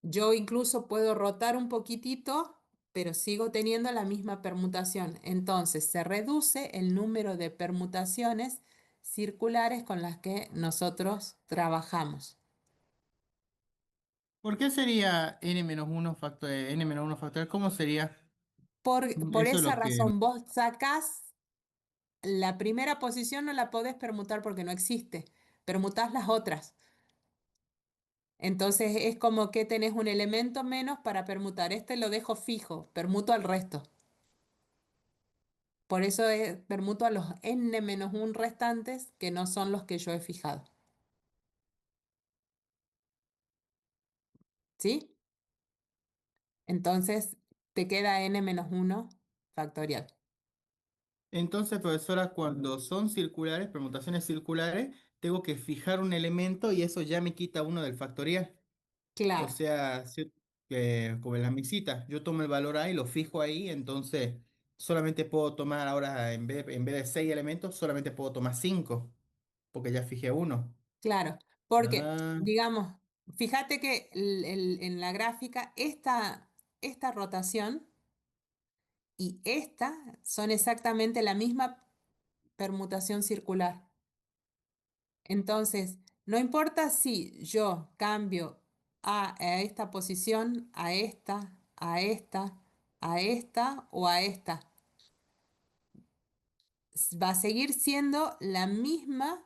Speaker 2: Yo incluso puedo rotar un poquitito, pero sigo teniendo la misma permutación. Entonces se reduce el número de permutaciones circulares con las que nosotros trabajamos.
Speaker 1: ¿Por qué sería n-1 factor, n-1 factorial? ¿Cómo sería?
Speaker 2: Por
Speaker 1: Eso es
Speaker 2: esa
Speaker 1: lo que...
Speaker 2: razón, vos sacás la primera posición, no la podés permutar porque no existe. Permutás las otras. Entonces es como que tenés un elemento menos para permutar. Este lo dejo fijo, permuto al resto. Por eso permuto a los n-1 restantes que no son los que yo he fijado. ¿Sí? Entonces te queda n-1 factorial.
Speaker 1: Entonces, profesora, cuando son circulares, permutaciones circulares, tengo que fijar un elemento y eso ya me quita uno del factorial. O
Speaker 2: Claro,
Speaker 1: sea, como en las misitas, yo tomo el valor A y lo fijo ahí, entonces solamente puedo tomar ahora, en vez de 6 elementos, solamente puedo tomar 5, porque ya fijé uno.
Speaker 2: claro. Porque,
Speaker 1: Ah,
Speaker 2: digamos, fíjate que en la gráfica, esta rotación y esta son exactamente la misma permutación circular. Entonces, no importa si yo cambio a esta posición, a esta, a esta, a esta o a esta, va a seguir siendo la misma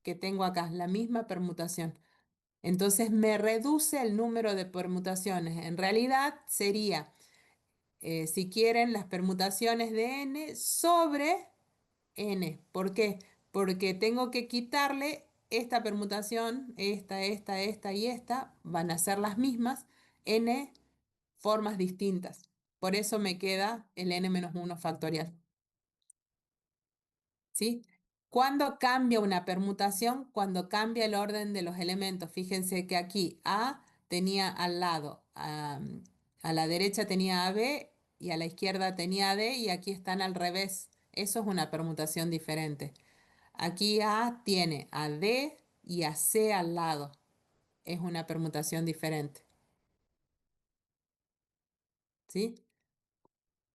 Speaker 2: que tengo acá, la misma permutación. Entonces me reduce el número de permutaciones. En realidad sería, si quieren, las permutaciones de n sobre n. ¿Por qué? Porque tengo que quitarle esta permutación, esta y esta, van a ser las mismas, n formas distintas. Por eso me queda el n-1 factorial. ¿Sí? ¿Cuándo cambia una permutación? Cuando cambia el orden de los elementos. Fíjense que aquí A tenía al lado, a la derecha tenía a B y a la izquierda tenía a D y aquí están al revés. Eso es una permutación diferente. Aquí A tiene a D y a C al lado. Es una permutación diferente. ¿Sí?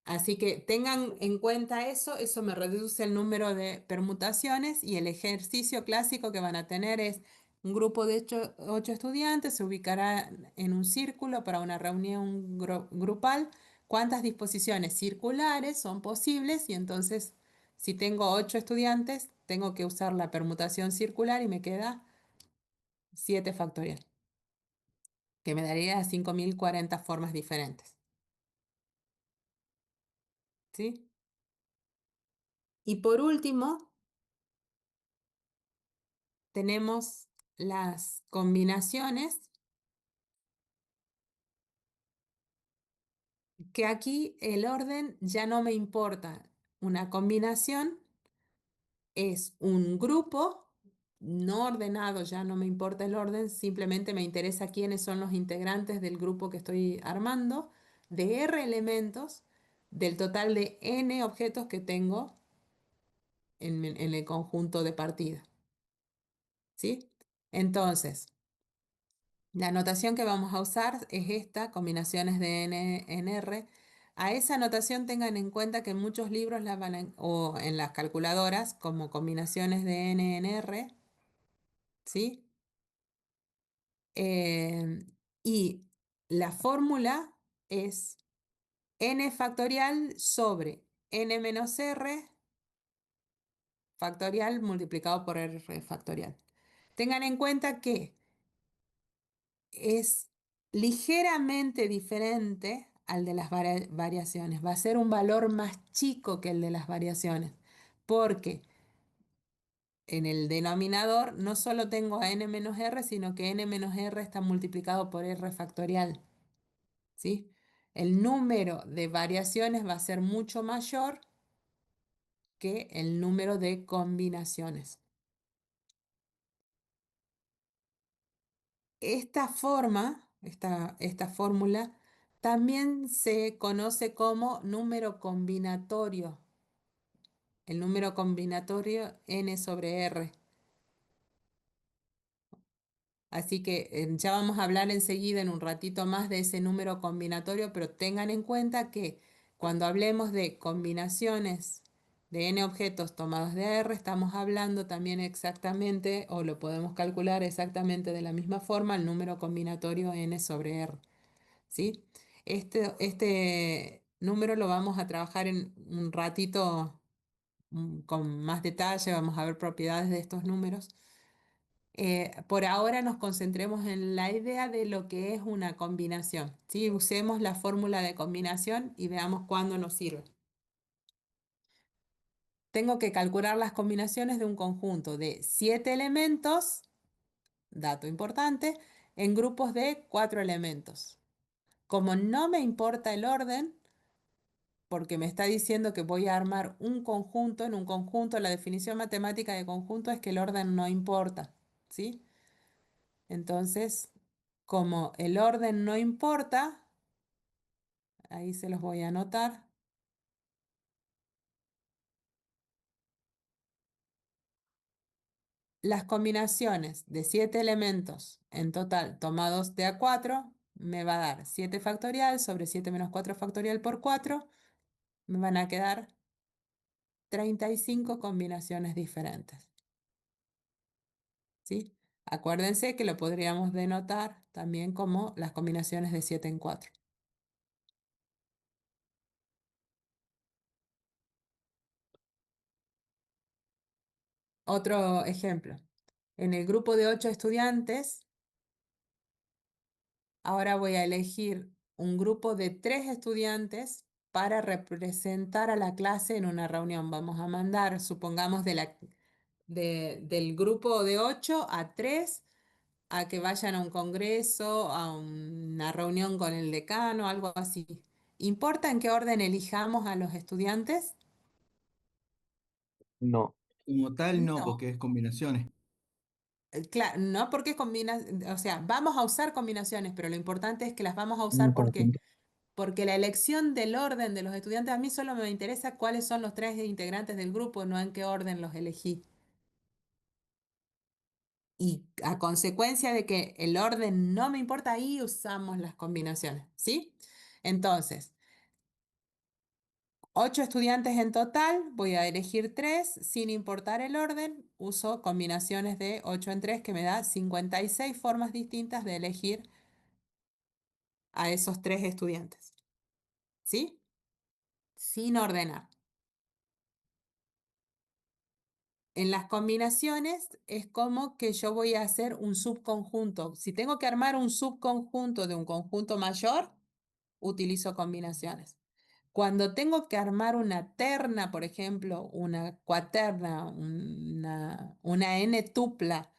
Speaker 2: Así que tengan en cuenta eso me reduce el número de permutaciones y el ejercicio clásico que van a tener es un grupo de 8 estudiantes, se ubicará en un círculo para una reunión grupal. ¿Cuántas disposiciones circulares son posibles? Y entonces, si tengo 8 estudiantes, tengo que usar la permutación circular y me queda 7 factorial, que me daría 5040 formas diferentes. ¿Sí? Y por último, tenemos las combinaciones, que aquí el orden ya no me importa. Una combinación es un grupo no ordenado, ya no me importa el orden, simplemente me interesa quiénes son los integrantes del grupo que estoy armando, de R elementos, del total de N objetos que tengo en el conjunto de partida. ¿Sí? Entonces, la notación que vamos a usar es esta, combinaciones de N en R. A esa notación tengan en cuenta que en muchos libros o en las calculadoras como combinaciones de N en R, ¿sí? Eh, y la fórmula es N factorial sobre N menos R factorial multiplicado por R factorial. Tengan en cuenta que es ligeramente diferente al de las variaciones. Va a ser un valor más chico que el de las variaciones, porque en el denominador no solo tengo a n menos r, sino que n menos r está multiplicado por r factorial. ¿Sí? El número de variaciones va a ser mucho mayor que el número de combinaciones. Esta forma, esta fórmula, también se conoce como número combinatorio. El número combinatorio n sobre r. Así que ya vamos a hablar enseguida en un ratito más de ese número combinatorio, pero tengan en cuenta que cuando hablemos de combinaciones de n objetos tomados de R, estamos hablando también exactamente, o lo podemos calcular exactamente de la misma forma, el número combinatorio n sobre R. ¿Sí? Este número lo vamos a trabajar en un ratito con más detalle, vamos a ver propiedades de estos números. Por ahora nos concentremos en la idea de lo que es una combinación, ¿sí? Usemos la fórmula de combinación y veamos cuándo nos sirve. Tengo que calcular las combinaciones de un conjunto de 7 elementos, dato importante, en grupos de 4 elementos. Como no me importa el orden, porque me está diciendo que voy a armar un conjunto, en un conjunto la definición matemática de conjunto es que el orden no importa, ¿sí? Entonces, como el orden no importa, ahí se los voy a anotar. Las combinaciones de 7 elementos en total tomados de a 4 me va a dar 7 factorial sobre 7 menos 4 factorial por 4. Me van a quedar 35 combinaciones diferentes. ¿Sí? Acuérdense que lo podríamos denotar también como las combinaciones de 7 en 4. Otro ejemplo. En el grupo de 8 estudiantes, ahora voy a elegir un grupo de 3 estudiantes para representar a la clase en una reunión. Vamos a mandar, supongamos, del grupo de 8 a 3 a que vayan a un congreso, a una reunión con el decano, algo así. ¿Importa en qué orden elijamos a los estudiantes?
Speaker 4: No,
Speaker 1: Como tal, no,
Speaker 2: No.
Speaker 1: porque es combinaciones.
Speaker 2: Claro, no porque combina, o sea, vamos a usar combinaciones, pero lo importante es que las vamos a
Speaker 4: un
Speaker 2: usar
Speaker 4: conjunto.
Speaker 2: porque la elección del orden de los estudiantes, a mí solo me interesa cuáles son los 3 integrantes del grupo, no en qué orden los elegí. Y a consecuencia de que el orden no me importa, ahí usamos las combinaciones, ¿sí? Entonces, 8 estudiantes en total, voy a elegir 3 sin importar el orden. Uso combinaciones de 8 en 3 que me da 56 formas distintas de elegir a esos 3 estudiantes. ¿Sí? Sin ordenar. En las combinaciones es como que yo voy a hacer un subconjunto. Si tengo que armar un subconjunto de un conjunto mayor, utilizo combinaciones. Cuando tengo que armar una terna, por ejemplo, una cuaterna, una n tupla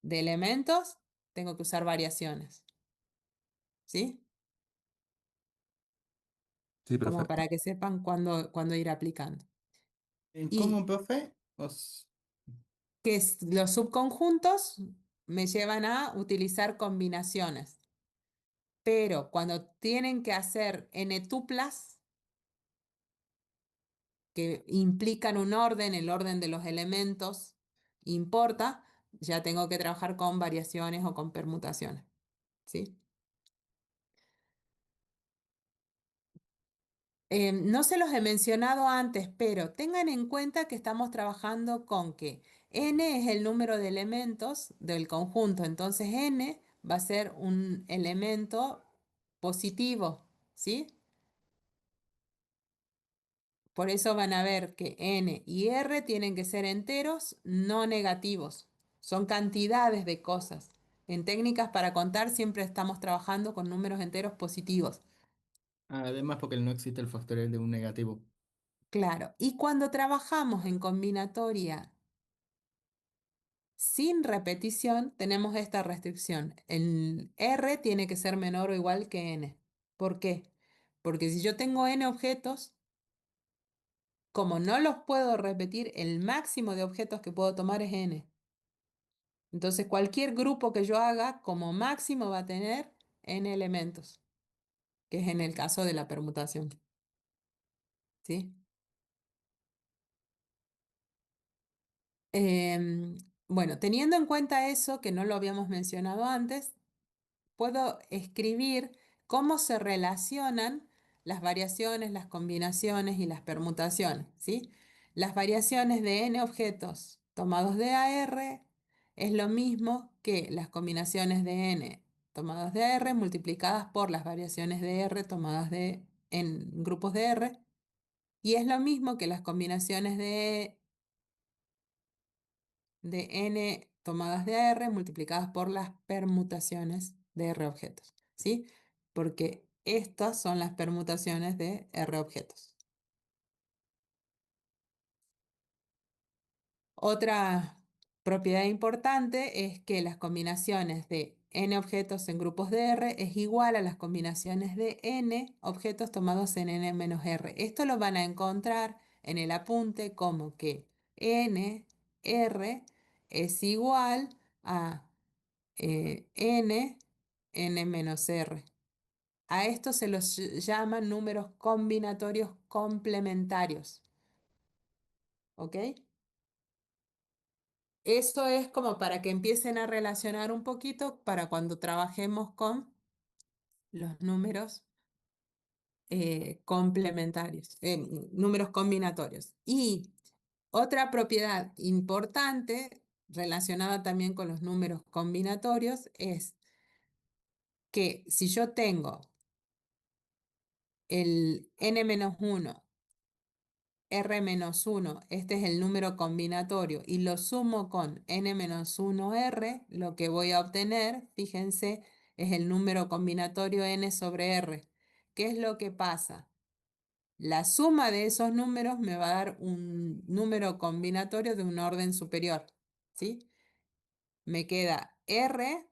Speaker 2: de elementos, tengo que usar variaciones. ¿Sí?
Speaker 4: Sí,
Speaker 2: Como
Speaker 4: profe.
Speaker 2: para que sepan cuándo ir aplicando.
Speaker 1: ¿Cómo,
Speaker 2: Y
Speaker 1: profe?
Speaker 2: que los subconjuntos me llevan a utilizar combinaciones. Pero cuando tienen que hacer n tuplas, que implican un orden, el orden de los elementos importa, ya tengo que trabajar con variaciones o con permutaciones. ¿Sí? No se los he mencionado antes, pero tengan en cuenta que estamos trabajando con que n es el número de elementos del conjunto, entonces n va a ser un elemento positivo, ¿sí? Por eso van a ver que n y r tienen que ser enteros no negativos. Son cantidades de cosas. En técnicas para contar siempre estamos trabajando con números enteros positivos.
Speaker 1: Además, porque no existe el factorial de un negativo.
Speaker 2: Claro. Y cuando trabajamos en combinatoria sin repetición, tenemos esta restricción. El r tiene que ser menor o igual que n. ¿Por qué? Porque si yo tengo n objetos, como no los puedo repetir, el máximo de objetos que puedo tomar es n. Entonces, cualquier grupo que yo haga, como máximo va a tener n elementos, que es en el caso de la permutación. ¿Sí? Em, bueno, teniendo en cuenta eso, que no lo habíamos mencionado antes, puedo escribir cómo se relacionan las variaciones, las combinaciones y las permutaciones, ¿sí? Las variaciones de n objetos tomados de AR es lo mismo que las combinaciones de n tomadas de R multiplicadas por las variaciones de R tomadas en grupos de R, y es lo mismo que las combinaciones de n tomadas de R multiplicadas por las permutaciones de R objetos, ¿sí? Porque estas son las permutaciones de R objetos. Otra propiedad importante es que las combinaciones de n objetos en grupos de R es igual a las combinaciones de n objetos tomados en n menos R. Esto lo van a encontrar en el apunte como que n, R es igual a n menos r. A esto se los llaman números combinatorios complementarios. ¿Ok? Eso es como para que empiecen a relacionar un poquito para cuando trabajemos con los números complementarios, números combinatorios. Y otra propiedad importante relacionada también con los números combinatorios es que si yo tengo el n-1, r-1, este es el número combinatorio, y lo sumo con n-1r, lo que voy a obtener, fíjense, es el número combinatorio n sobre r. ¿Qué es lo que pasa? La suma de esos números me va a dar un número combinatorio de un orden superior, ¿sí? Me queda r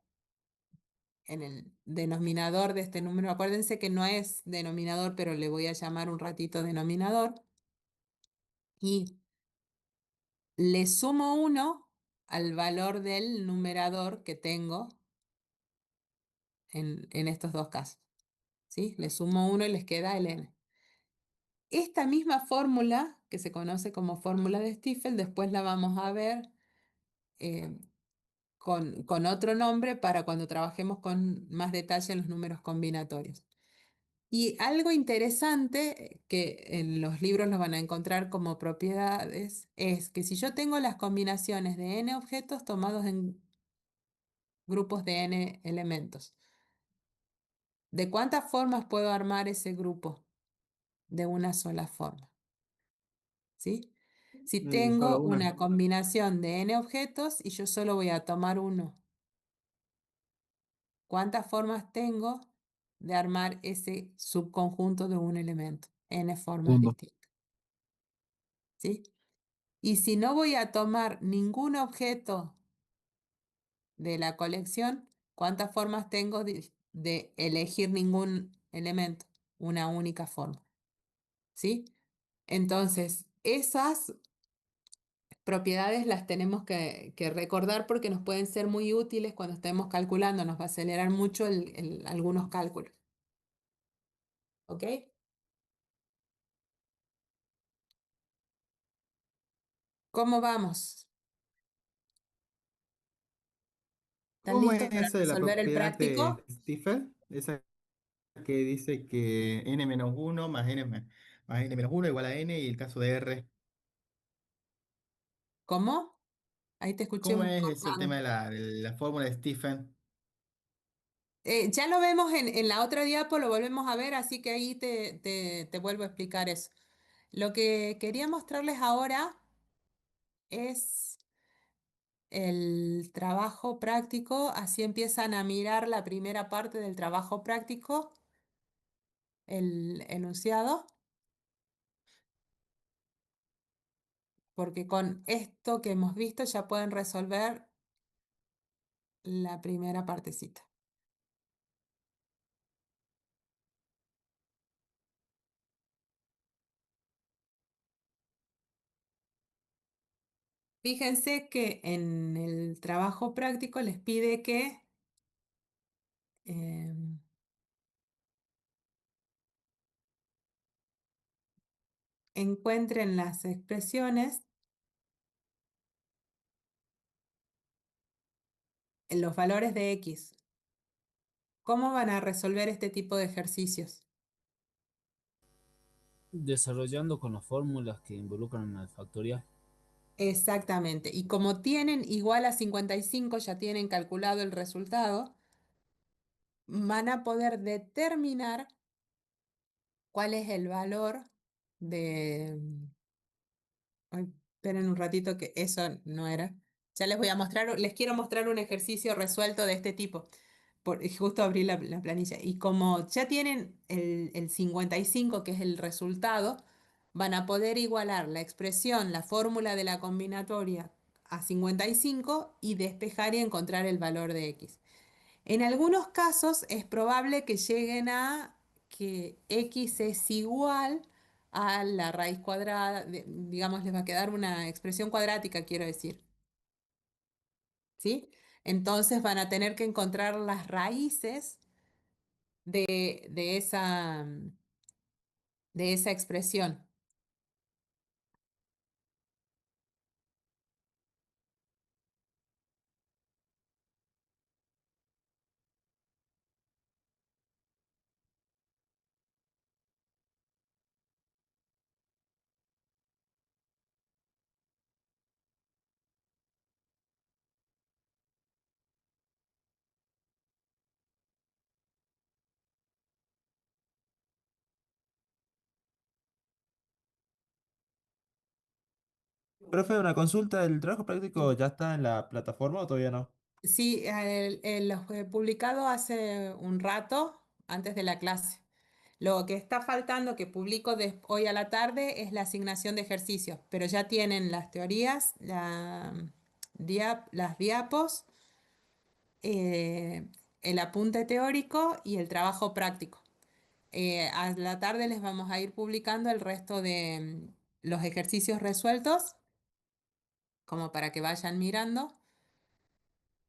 Speaker 2: en el denominador de este número. Acuérdense que no es denominador, pero le voy a llamar un ratito denominador. Y le sumo 1 al valor del numerador que tengo en estos dos casos. ¿Sí? Le sumo 1 y les queda el n. Esta misma fórmula, que se conoce como fórmula de Stiefel, después la vamos a ver eh, con otro nombre para cuando trabajemos con más detalle en los números combinatorios. Y algo interesante que en los libros lo van a encontrar como propiedades es que si yo tengo las combinaciones de n objetos tomados en grupos de n elementos, ¿de cuántas formas puedo armar ese grupo? De una sola forma, ¿sí? Si tengo
Speaker 1: Solo una.
Speaker 2: una combinación de n objetos y yo solo voy a tomar uno, ¿cuántas formas tengo de armar ese subconjunto de un elemento? N formas
Speaker 6: Segundo.
Speaker 2: distintas, ¿sí? Y si no voy a tomar ningún objeto de la colección, ¿cuántas formas tengo de elegir ningún elemento? Una única forma, ¿sí? Entonces, esas propiedades las tenemos que recordar porque nos pueden ser muy útiles cuando estemos calculando, nos va a acelerar mucho algunos cálculos. ¿Ok? ¿Cómo vamos? ¿Están
Speaker 1: ¿Cómo
Speaker 2: listos
Speaker 1: es
Speaker 2: para
Speaker 1: esa de la
Speaker 2: resolver el
Speaker 1: propiedad de
Speaker 2: práctico?
Speaker 1: Stiffer? Esa que dice que n-1 más n-1 igual a n y el caso de R.
Speaker 2: ¿Cómo? Ahí te escuché
Speaker 1: ¿Cómo
Speaker 2: un
Speaker 1: es ese
Speaker 2: cortado.
Speaker 1: tema de la fórmula de Stephen?
Speaker 2: Ya lo vemos en la otra diapo, lo volvemos a ver, así que ahí te vuelvo a explicar eso. Lo que quería mostrarles ahora es el trabajo práctico, así empiezan a mirar la primera parte del trabajo práctico, el enunciado, porque con esto que hemos visto ya pueden resolver la primera partecita. Fíjense que en el trabajo práctico les pide que em, encuentren las expresiones en los valores de x. ¿Cómo van a resolver este tipo de ejercicios?
Speaker 6: Desarrollando con las fórmulas que involucran al factorial.
Speaker 2: Exactamente. Y como tienen igual a 55, ya tienen calculado el resultado, van a poder determinar cuál es el valor de... Ay, esperen un ratito que eso no era. Ya les voy a mostrar, les quiero mostrar un ejercicio resuelto de este tipo. Y justo abrí la planilla. Y como ya tienen el 55, que es el resultado, van a poder igualar la expresión, la fórmula de la combinatoria a 55 y despejar y encontrar el valor de x. En algunos casos es probable que lleguen a que x es igual a la raíz cuadrada, digamos, les va a quedar una expresión cuadrática, quiero decir, ¿sí? Entonces van a tener que encontrar las raíces de esa expresión.
Speaker 4: Profe, una consulta, ¿el trabajo práctico
Speaker 2: Sí,
Speaker 4: ya está en la plataforma o todavía no?
Speaker 2: sí, lo he publicado hace un rato, antes de la clase. Lo que está faltando que publico hoy a la tarde es la asignación de ejercicios, pero ya tienen las teorías, las diapos, eh, el apunte teórico y el trabajo práctico. A la tarde les vamos a ir publicando el resto de los ejercicios resueltos, como para que vayan mirando,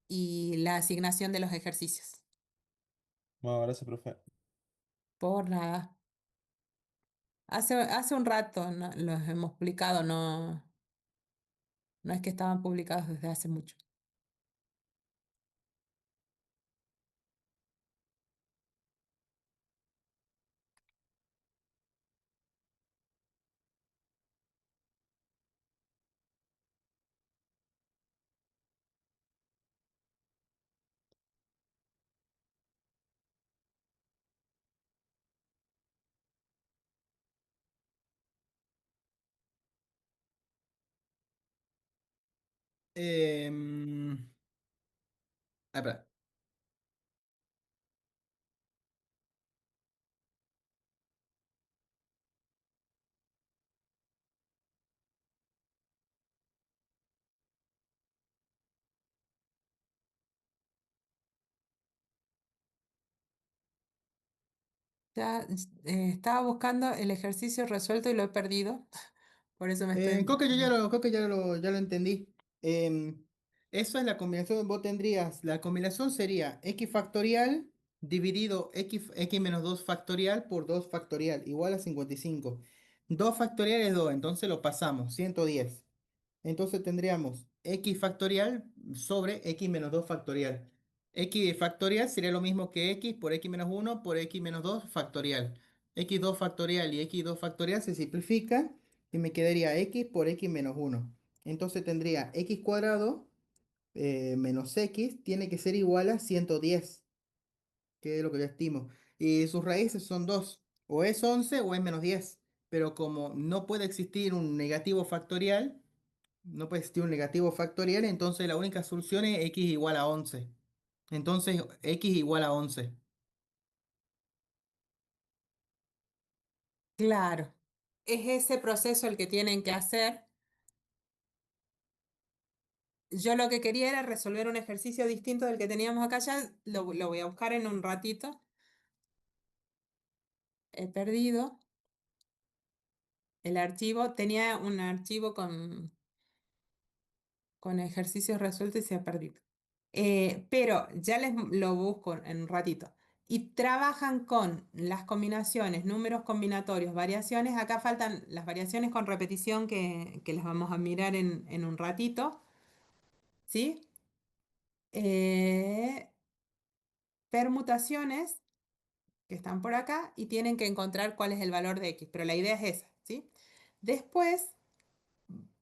Speaker 2: y la asignación de los ejercicios.
Speaker 4: Bueno, gracias, profe.
Speaker 2: Por nada. Hace un rato los hemos publicado, no es que estaban publicados desde hace mucho.
Speaker 1: Em, espera.
Speaker 2: Ya estaba buscando el ejercicio resuelto y lo he perdido, por eso me estoy...
Speaker 1: Ya lo entendí. Em, Eso es la combinación. Vos tendrías, la combinación sería x factorial dividido x menos 2 factorial por 2 factorial, igual a 55. 2 factorial es 2, entonces lo pasamos, 110. Entonces tendríamos x factorial sobre x menos 2 factorial. X factorial sería lo mismo que x por x menos uno por x menos 2 factorial. X2 factorial y x2 factorial se simplifican y me quedaría x por x menos uno. Entonces tendría x cuadrado menos x tiene que ser igual a 110, que es lo que yo estimo. Y sus raíces son 2, o es 11 o es menos 10. Pero como no puede existir un negativo factorial, no puede existir un negativo factorial, entonces la única solución es x igual a 11. Entonces x igual a 11.
Speaker 2: Claro, es ese proceso el que tienen que hacer. Yo lo que quería era resolver un ejercicio distinto del que teníamos acá ya, lo voy a buscar en un ratito. He perdido el archivo, tenía un archivo con ejercicios resueltos y se ha perdido. Pero ya les lo busco en un ratito. Y trabajan con las combinaciones, números combinatorios, variaciones. Acá faltan las variaciones con repetición que las vamos a mirar en un ratito, ¿sí? Eh, Permutaciones que están por acá y tienen que encontrar cuál es el valor de x, pero la idea es esa, ¿sí? Después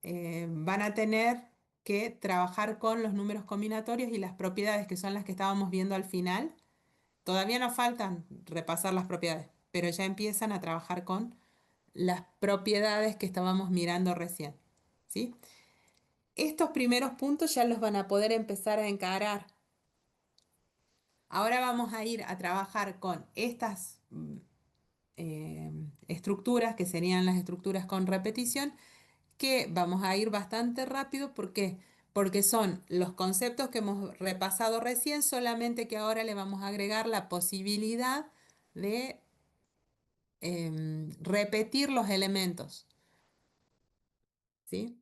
Speaker 2: van a tener que trabajar con los números combinatorios y las propiedades que son las que estábamos viendo al final. Todavía nos faltan repasar las propiedades, pero ya empiezan a trabajar con las propiedades que estábamos mirando recién, ¿sí? Estos primeros puntos ya los van a poder empezar a encarar. Ahora vamos a ir a trabajar con estas estructuras, que serían las estructuras con repetición, que vamos a ir bastante rápido. ¿Por qué? Porque son los conceptos que hemos repasado recién, solamente que ahora le vamos a agregar la posibilidad de repetir los elementos, ¿sí?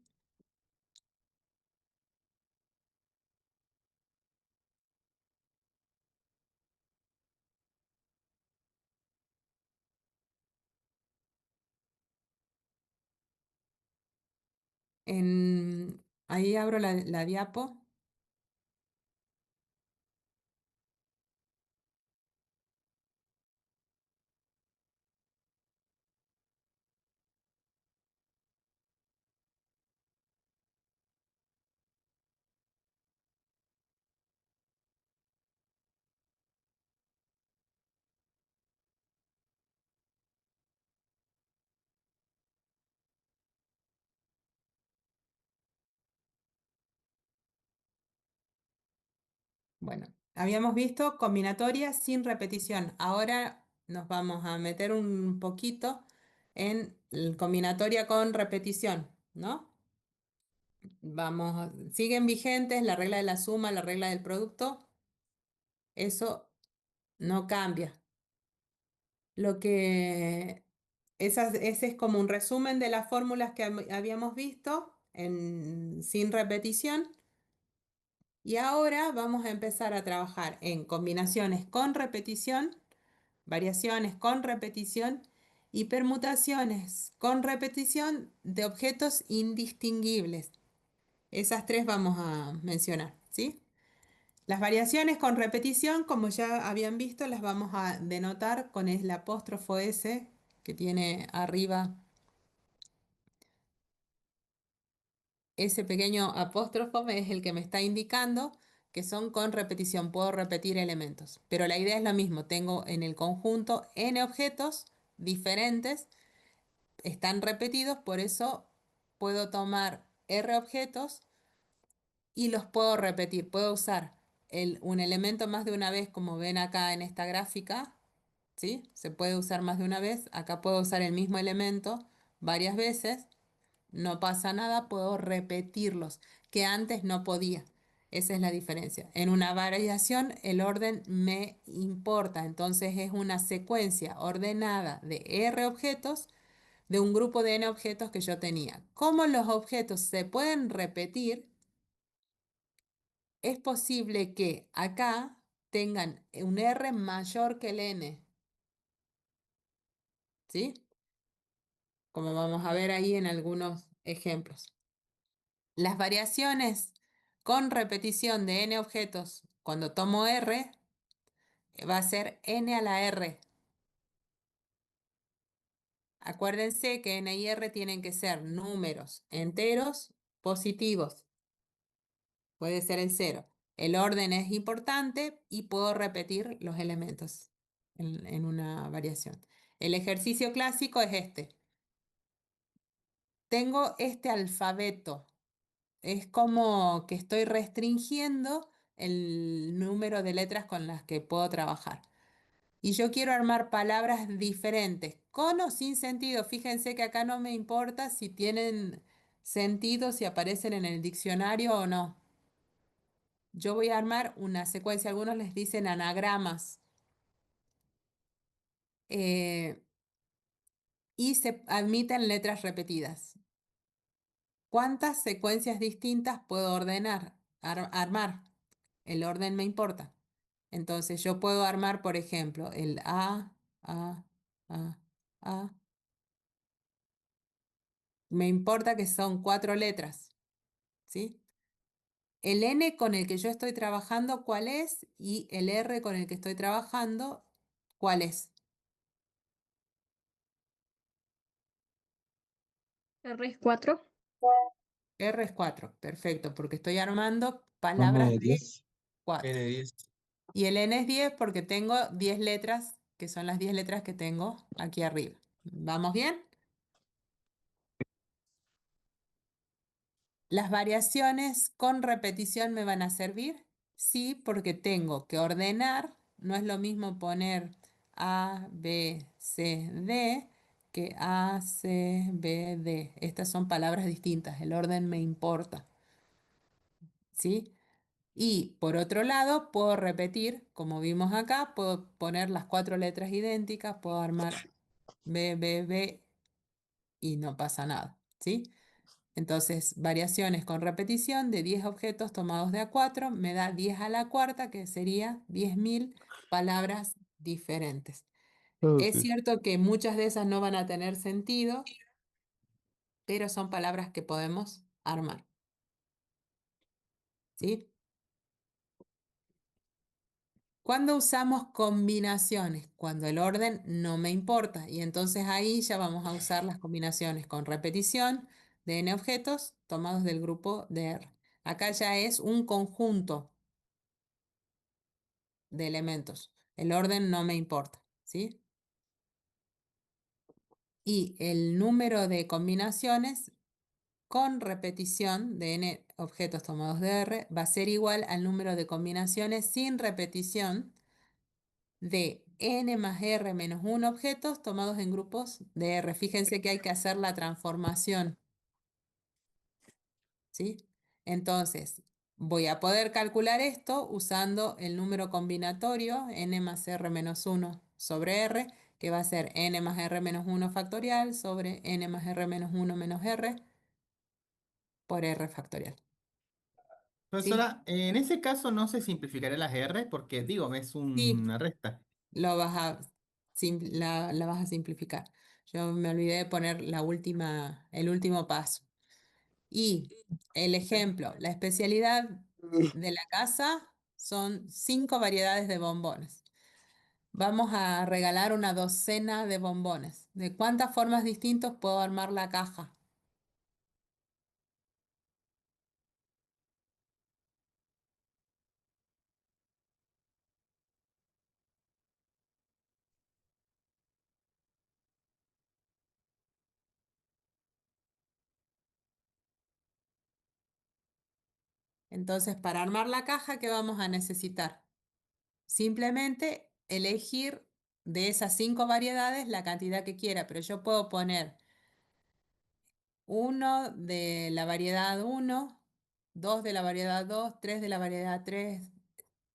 Speaker 2: Ahí abro la diapo. Bueno, habíamos visto combinatorias sin repetición. Ahora nos vamos a meter un poquito en combinatoria con repetición, ¿no? Siguen vigentes la regla de la suma, la regla del producto, eso no cambia. Ese es como un resumen de las fórmulas que habíamos visto sin repetición. Y ahora vamos a empezar a trabajar en combinaciones con repetición, variaciones con repetición y permutaciones con repetición de objetos indistinguibles. Esas tres vamos a mencionar, ¿sí? Las variaciones con repetición, como ya habían visto, las vamos a denotar con el apóstrofo S que tiene arriba. Ese pequeño apóstrofo es el que me está indicando que son con repetición. Puedo repetir elementos, pero la idea es la misma. Tengo en el conjunto n objetos diferentes, están repetidos, por eso puedo tomar r objetos y los puedo repetir. Puedo usar un elemento más de una vez, como ven acá en esta gráfica, ¿sí? Se puede usar más de una vez. Acá puedo usar el mismo elemento varias veces. No pasa nada, puedo repetirlos, que antes no podía. Esa es la diferencia. En una variación, el orden me importa. Entonces es una secuencia ordenada de R objetos de un grupo de N objetos que yo tenía. Como los objetos se pueden repetir, es posible que acá tengan un R mayor que el N, ¿sí? Como vamos a ver ahí en algunos ejemplos. Las variaciones con repetición de N objetos, cuando tomo R, va a ser N a la R. Acuérdense que N y R tienen que ser números enteros positivos. Puede ser el cero. El orden es importante y puedo repetir los elementos en una variación. El ejercicio clásico es este. Tengo este alfabeto. Es como que estoy restringiendo el número de letras con las que puedo trabajar. Y yo quiero armar palabras diferentes, con o sin sentido. Fíjense que acá no me importa si tienen sentido, si aparecen en el diccionario o no. Yo voy a armar una secuencia, algunos les dicen anagramas, eh, y se admiten letras repetidas. ¿Cuántas secuencias distintas puedo ordenar, armar? El orden me importa. Entonces yo puedo armar, por ejemplo, el A, A, A. Me importa que son 4 letras, ¿sí? El N con el que yo estoy trabajando, ¿cuál es? Y el R con el que estoy trabajando, ¿cuál es?
Speaker 3: R es 4.
Speaker 2: R es 4, perfecto, porque estoy armando
Speaker 4: N
Speaker 2: palabras
Speaker 4: de
Speaker 2: de
Speaker 4: 10.
Speaker 2: 4.
Speaker 4: N10.
Speaker 2: Y el N es 10 porque tengo 10 letras, que son las 10 letras que tengo aquí arriba. ¿Vamos bien? ¿Las variaciones con repetición me van a servir? Sí, porque tengo que ordenar. No es lo mismo poner A, B, C, D que A, C, B, D. Estas son palabras distintas. El orden me importa. ¿Sí? Y por otro lado, puedo repetir, como vimos acá, puedo poner las 4 letras idénticas, puedo armar B, B, B y no pasa nada. ¿Sí? Entonces, variaciones con repetición de 10 objetos tomados de A4 me da 10 a la cuarta, que sería 10.000 palabras diferentes. Es
Speaker 4: Ok.
Speaker 2: cierto que muchas de esas no van a tener sentido, pero son palabras que podemos armar. ¿Sí? ¿Cuándo usamos combinaciones? Cuando el orden no me importa. Y entonces ahí ya vamos a usar las combinaciones con repetición de n objetos tomados del grupo de R. Acá ya es un conjunto de elementos. El orden no me importa, ¿sí? Y el número de combinaciones con repetición de n objetos tomados de R va a ser igual al número de combinaciones sin repetición de n más r menos 1 objetos tomados en grupos de R. Fíjense que hay que hacer la transformación, ¿sí? Entonces, voy a poder calcular esto usando el número combinatorio n más r menos 1 sobre r, que va a ser n más r menos 1 factorial sobre n más r menos 1 menos r por r factorial. ¿Sí?
Speaker 1: Profesora, en ese caso no se simplificará las R porque, digo, es
Speaker 2: Sí,
Speaker 1: una resta.
Speaker 2: lo vas a, la vas a simplificar. Yo me olvidé de poner el último paso. Y el ejemplo, la especialidad de la casa son 5 variedades de bombones. Vamos a regalar una docena de bombones. ¿De cuántas formas distintas puedo armar la caja? Entonces, para armar la caja, ¿qué vamos a necesitar? Simplemente elegir de esas 5 variedades la cantidad que quiera, pero yo puedo poner uno de la variedad uno, 2 de la variedad 2, 3 de la variedad 3,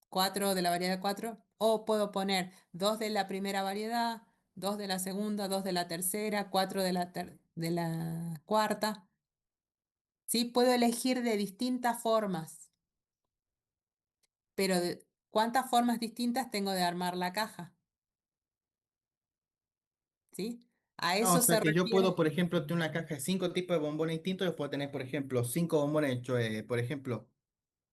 Speaker 2: 4 de la variedad 4, o puedo poner 2 de la primera variedad, 2 de la segunda, 2 de la tercera, 4 de la cuarta. ¿Sí? Puedo elegir de distintas formas, pero ¿cuántas formas distintas tengo de armar la caja? ¿Sí? A
Speaker 1: Ah, o
Speaker 2: eso
Speaker 1: sea
Speaker 2: se
Speaker 1: que yo puedo,
Speaker 2: refiere.
Speaker 1: por ejemplo, tener una caja de 5 tipos de bombones distintos. Yo puedo tener, por ejemplo, 5 bombones hechos, por ejemplo,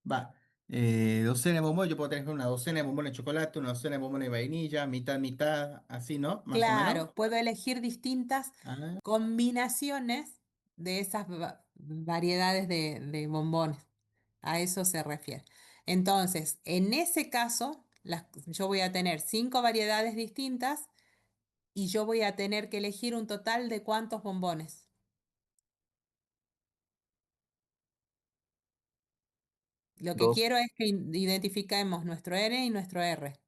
Speaker 1: va, docena de bombones. Yo puedo tener una docena de bombones de chocolate, una docena de bombones de vainilla, mitad, mitad, así, ¿no? Más o menos.
Speaker 2: Claro, puedo elegir distintas
Speaker 1: Ah,
Speaker 2: combinaciones de esas variedades de bombones. A eso se refiere. Entonces, en ese caso, yo voy a tener 5 variedades distintas y yo voy a tener que elegir un total de cuántos bombones. Lo que
Speaker 5: 12,
Speaker 2: quiero es que identifiquemos nuestro N y nuestro R.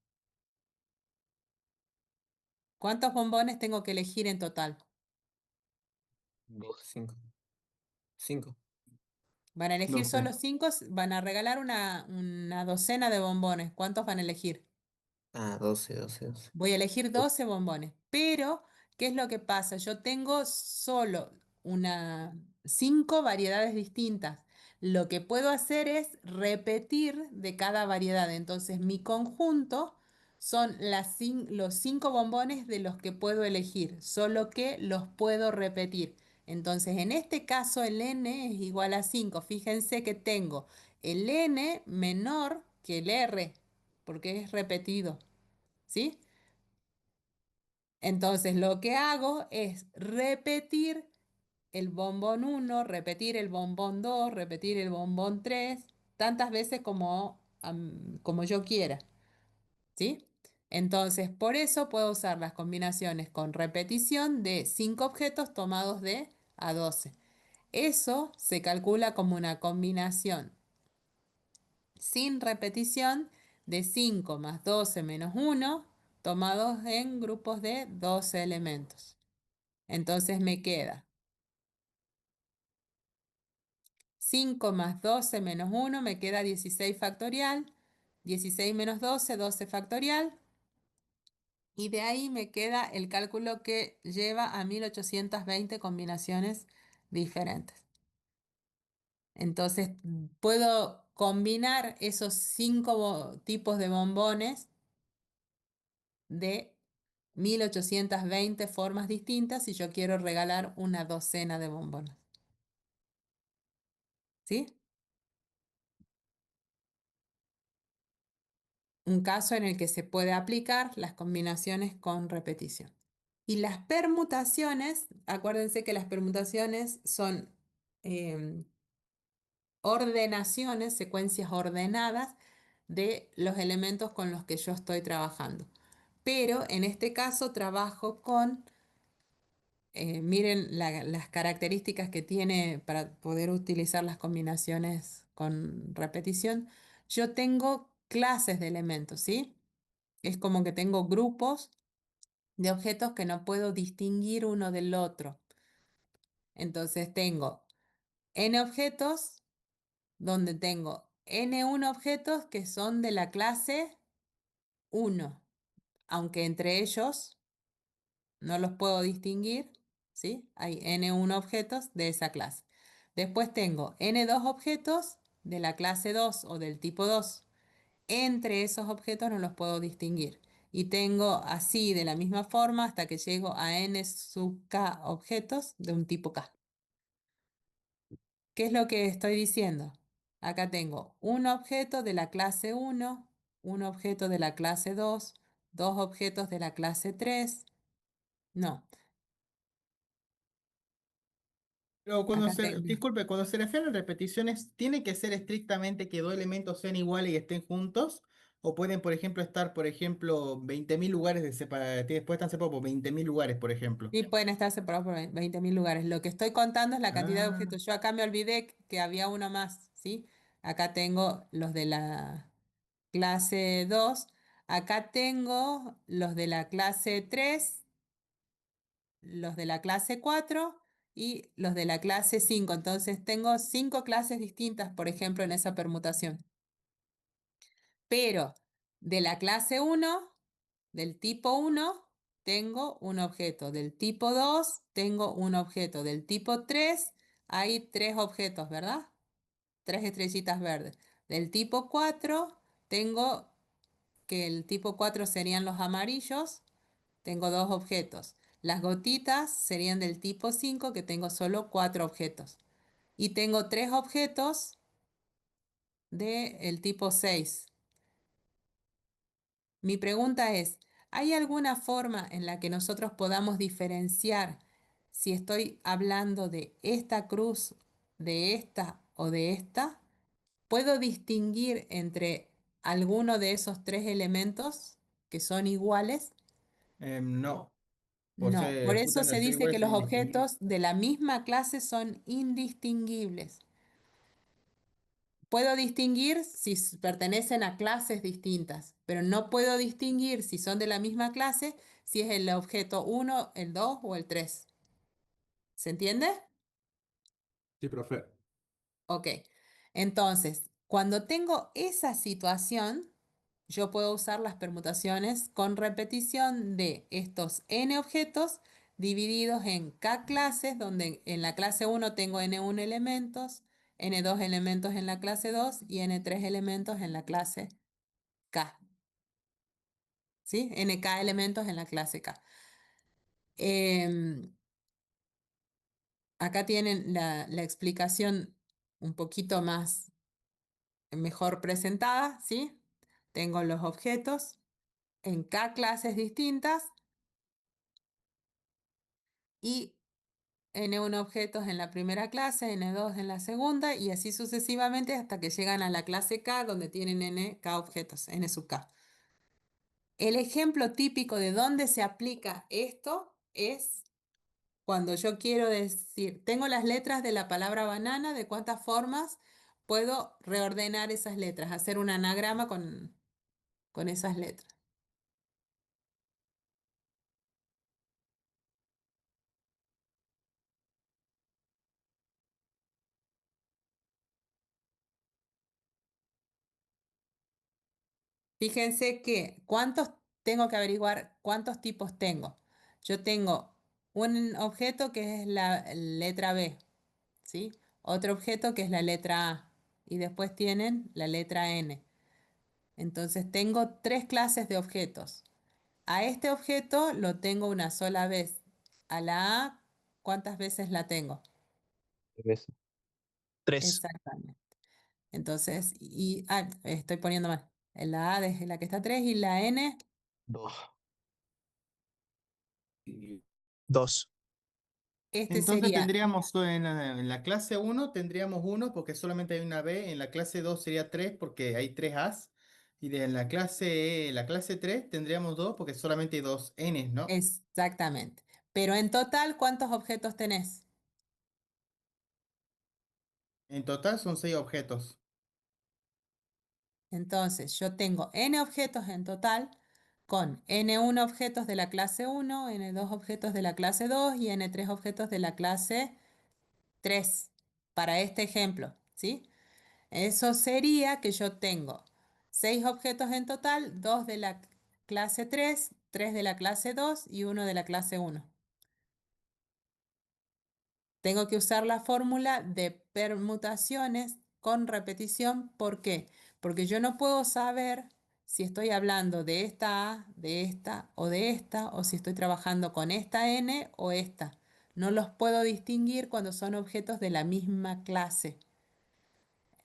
Speaker 2: ¿Cuántos bombones tengo que elegir en total?
Speaker 5: 12, 5. 5.
Speaker 2: Van a elegir
Speaker 1: 12.
Speaker 2: solo 5, van a regalar una docena de bombones. ¿Cuántos van a elegir?
Speaker 5: Ah, 12, 12, 12.
Speaker 2: Voy a elegir 12 bombones, pero ¿qué es lo que pasa? Yo tengo solo 5 variedades distintas. Lo que puedo hacer es repetir de cada variedad. Entonces, mi conjunto son los 5 bombones de los que puedo elegir, solo que los puedo repetir. Entonces, en este caso, el n es igual a 5. Fíjense que tengo el n menor que el r, porque es repetido. ¿Sí? Entonces lo que hago es repetir el bombón uno, repetir el bombón 2, repetir el bombón 3, tantas veces como yo quiera. ¿Sí? Entonces por eso puedo usar las combinaciones con repetición de 5 objetos tomados de a 12. Eso se calcula como una combinación sin repetición de 5 más 12 menos uno tomados en grupos de 12 elementos. Entonces me queda 5 más 12 menos uno me queda 16 factorial, 16 menos 12 12 factorial, y de ahí me queda el cálculo que lleva a 1820 combinaciones diferentes. Entonces puedo combinar esos 5 tipos de bombones de 1820 formas distintas si yo quiero regalar una docena de bombones. ¿Sí? Un caso en el que se puede aplicar las combinaciones con repetición. Y las permutaciones, acuérdense que las permutaciones son ordenaciones, secuencias ordenadas de los elementos con los que yo estoy trabajando. Pero en este caso trabajo con, miren las características que tiene para poder utilizar las combinaciones con repetición. Yo tengo clases de elementos, ¿sí? Es como que tengo grupos de objetos que no puedo distinguir uno del otro. Entonces tengo n objetos donde tengo n1 objetos que son de la clase 1, aunque entre ellos no los puedo distinguir, ¿sí? Hay n1 objetos de esa clase. Después tengo n2 objetos de la clase 2 o del tipo 2. Entre esos objetos no los puedo distinguir. Y tengo así de la misma forma hasta que llego a n sub k objetos de un tipo k. ¿Qué es lo que estoy diciendo? Acá tengo un objeto de la clase 1, un objeto de la clase 2, dos objetos de la clase 3. No,
Speaker 1: Pero
Speaker 2: acá tengo.
Speaker 1: disculpe, cuando se refiere a repeticiones, ¿tiene que ser estrictamente que 2 elementos sean iguales y estén juntos? ¿O pueden, por ejemplo, estar, por ejemplo, 20.000 lugares después están separados por 20.000 lugares, por ejemplo?
Speaker 2: Y pueden estar separados por 20.000 lugares. Lo que estoy contando es la cantidad de
Speaker 1: Ah,
Speaker 2: objetos. Yo acá me olvidé que había uno más, ¿sí? Acá tengo los de la clase 2. Acá tengo los de la clase 3, los de la clase 4 y los de la clase 5. Entonces tengo 5 clases distintas, por ejemplo, en esa permutación. Pero de la clase 1, del tipo 1, tengo un objeto. Del tipo 2, tengo un objeto. Del tipo 3, hay 3 objetos, ¿verdad? 3 estrellitas verdes. Del tipo 4, tengo que el tipo 4 serían los amarillos. Tengo 2 objetos. Las gotitas serían del tipo 5, que tengo solo 4 objetos. Y tengo 3 objetos del tipo 6. Mi pregunta es, ¿hay alguna forma en la que nosotros podamos diferenciar si estoy hablando de esta cruz, de esta o de esta? ¿Puedo distinguir entre alguno de esos 3 elementos que son iguales?
Speaker 1: No,
Speaker 2: No, por eso
Speaker 1: juntan
Speaker 2: se
Speaker 1: de ser
Speaker 2: dice que
Speaker 1: iguales
Speaker 2: los
Speaker 1: son indistinguibles.
Speaker 2: objetos de la misma clase son indistinguibles. Puedo distinguir si pertenecen a clases distintas, pero no puedo distinguir si son de la misma clase, si es el objeto uno, el 2 o el 3. ¿Se entiende?
Speaker 4: Sí, profe.
Speaker 2: Ok. Entonces, cuando tengo esa situación, yo puedo usar las permutaciones con repetición de estos n objetos divididos en k clases, donde en la clase 1 tengo n1 elementos, n2 elementos en la clase 2 y n3 elementos en la clase k. ¿Sí? Nk elementos en la clase k. Em, Acá tienen la explicación un poquito más mejor presentada, ¿sí? Tengo los objetos en K clases distintas y N1 objetos en la primera clase, N2 en la segunda y así sucesivamente hasta que llegan a la clase K donde tienen N, K objetos, N sub K. El ejemplo típico de dónde se aplica esto es cuando yo quiero decir, tengo las letras de la palabra banana, de cuántas formas puedo reordenar esas letras, hacer un anagrama con esas letras. Fíjense que cuántos tengo que averiguar cuántos tipos tengo. Yo tengo un objeto que es la letra B, ¿sí? Otro objeto que es la letra A y después tienen la letra N. Entonces tengo 3 clases de objetos. A este objeto lo tengo una sola vez. A la A, ¿cuántas veces la tengo?
Speaker 7: Tres. Tres.
Speaker 2: Exactamente. Entonces, estoy poniendo mal. La A es la que está 3 y la N,
Speaker 7: Dos. Dos.
Speaker 2: este
Speaker 1: Entonces
Speaker 2: sería
Speaker 1: tendríamos en la clase uno tendríamos uno porque solamente hay una B, en la clase 2 sería 3 porque hay 3 As, y de la clase 3 tendríamos 2 porque solamente hay 2 Ns, ¿no?
Speaker 2: exactamente. Pero en total, ¿cuántos objetos tenés?
Speaker 1: En total son 6 objetos.
Speaker 2: Entonces, yo tengo n objetos en total con n1 objetos de la clase 1, n2 objetos de la clase 2 y n3 objetos de la clase 3 para este ejemplo, ¿sí? Eso sería que yo tengo 6 objetos en total, 2 de la clase 3, 3 de la clase 2 y uno de la clase 1. Tengo que usar la fórmula de permutaciones con repetición. ¿Por qué? Porque yo no puedo saber si estoy hablando de esta A, de esta o si estoy trabajando con esta N o esta. No los puedo distinguir cuando son objetos de la misma clase.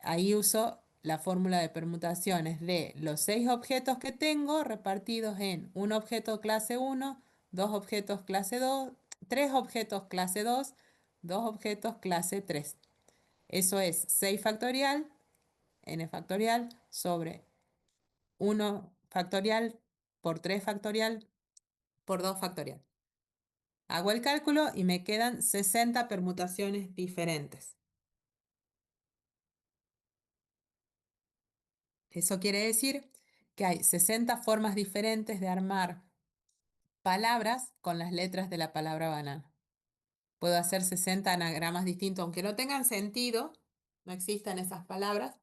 Speaker 2: Ahí uso la fórmula de permutaciones de los 6 objetos que tengo repartidos en un objeto clase 1, 2 objetos clase 2, 3 objetos clase 2, 2 objetos clase 3. Eso es 6 factorial, n factorial sobre 1 factorial por 3 factorial por 2 factorial. Hago el cálculo y me quedan 60 permutaciones diferentes. Eso quiere decir que hay 60 formas diferentes de armar palabras con las letras de la palabra banana. Puedo hacer 60 anagramas distintos, aunque no tengan sentido, no existan esas palabras,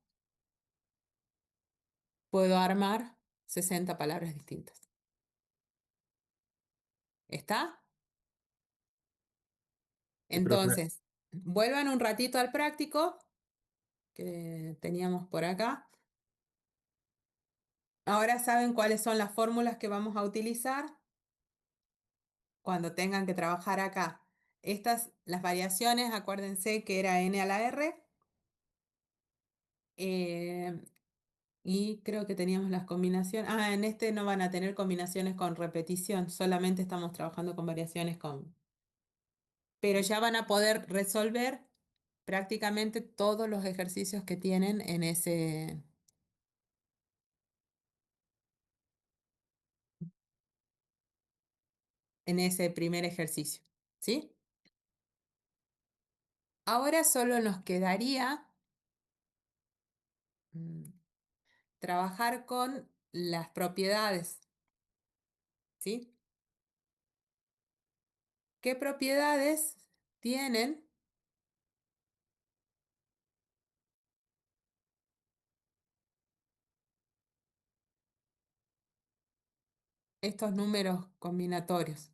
Speaker 2: puedo armar 60 palabras distintas. ¿Está?
Speaker 4: Sí, profe.
Speaker 2: Entonces, vuelvan un ratito al práctico que teníamos por acá. Ahora saben cuáles son las fórmulas que vamos a utilizar cuando tengan que trabajar acá. Estas, las variaciones, acuérdense que era n a la r. eh, y creo que teníamos las combinaciones. Ah, en este no van a tener combinaciones con repetición, solamente estamos trabajando con variaciones con... Pero ya van a poder resolver prácticamente todos los ejercicios que tienen en ese primer ejercicio. ¿Sí? Ahora solo nos quedaría mm, trabajar con las propiedades. ¿Sí? ¿Qué propiedades tienen estos números combinatorios?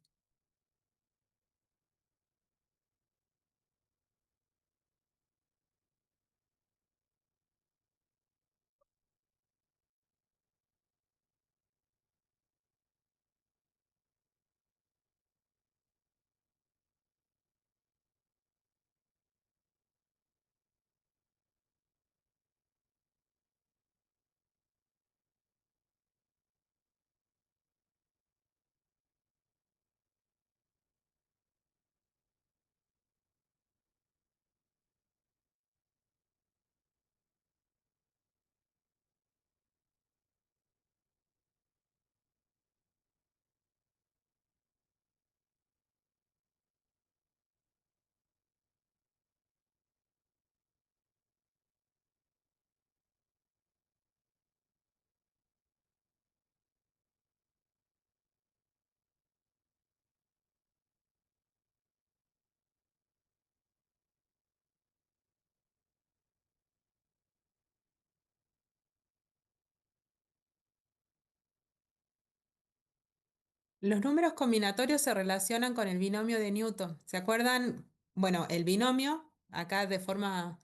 Speaker 2: Los números combinatorios se relacionan con el binomio de Newton. ¿Se acuerdan? Bueno, el binomio, acá de forma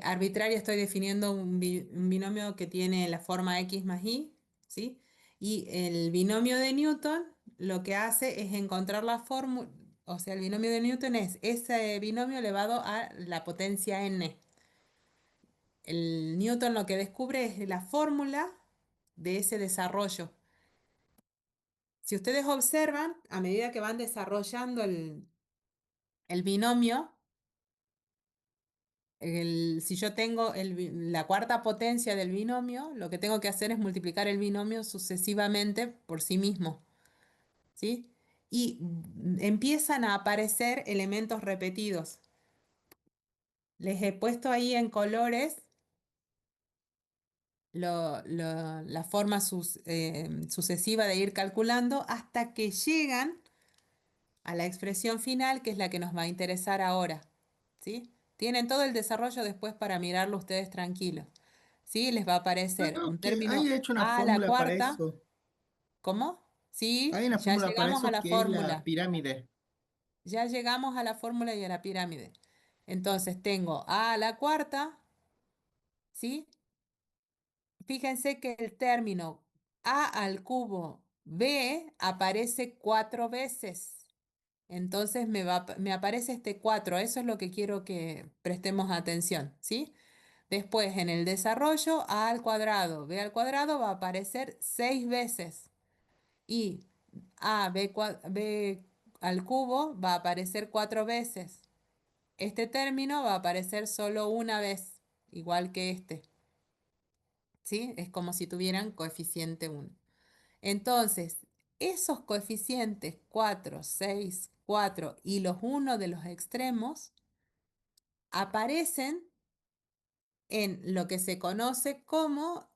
Speaker 2: arbitraria estoy definiendo un binomio que tiene la forma x más y, ¿sí? Y el binomio de Newton lo que hace es encontrar la fórmula, o sea, el binomio de Newton es ese binomio elevado a la potencia n. El Newton lo que descubre es la fórmula de ese desarrollo. Si ustedes observan, a medida que van desarrollando el binomio, si yo tengo la cuarta potencia del binomio, lo que tengo que hacer es multiplicar el binomio sucesivamente por sí mismo, ¿sí? Y empiezan a aparecer elementos repetidos. Les he puesto ahí en colores la forma sucesiva de ir calculando hasta que llegan a la expresión final, que es la que nos va a interesar ahora, ¿sí? Tienen todo el desarrollo después para mirarlo ustedes tranquilos, ¿sí? Les va a aparecer
Speaker 1: Creo
Speaker 2: un
Speaker 1: que hay
Speaker 2: término
Speaker 1: hecho una
Speaker 2: a la
Speaker 1: fórmula para
Speaker 2: cuarta.
Speaker 1: eso.
Speaker 2: ¿Cómo?
Speaker 1: Hay
Speaker 2: Sí,
Speaker 1: una
Speaker 2: ya
Speaker 1: fórmula para
Speaker 2: llegamos a
Speaker 1: eso
Speaker 2: la
Speaker 1: que es la
Speaker 2: fórmula.
Speaker 1: pirámide.
Speaker 2: Ya llegamos a la fórmula y a la pirámide. Entonces tengo a la cuarta, ¿sí? Fíjense que el término a al cubo b aparece 4 veces. Entonces me aparece este 4. Eso es lo que quiero que prestemos atención, ¿sí? Después en el desarrollo a al cuadrado, b al cuadrado va a aparecer 6 veces. Y b al cubo va a aparecer 4 veces. Este término va a aparecer solo una vez, igual que este, ¿sí? Es como si tuvieran coeficiente 1. Entonces, esos coeficientes 4, 6, 4 y los 1 de los extremos aparecen en lo que se conoce como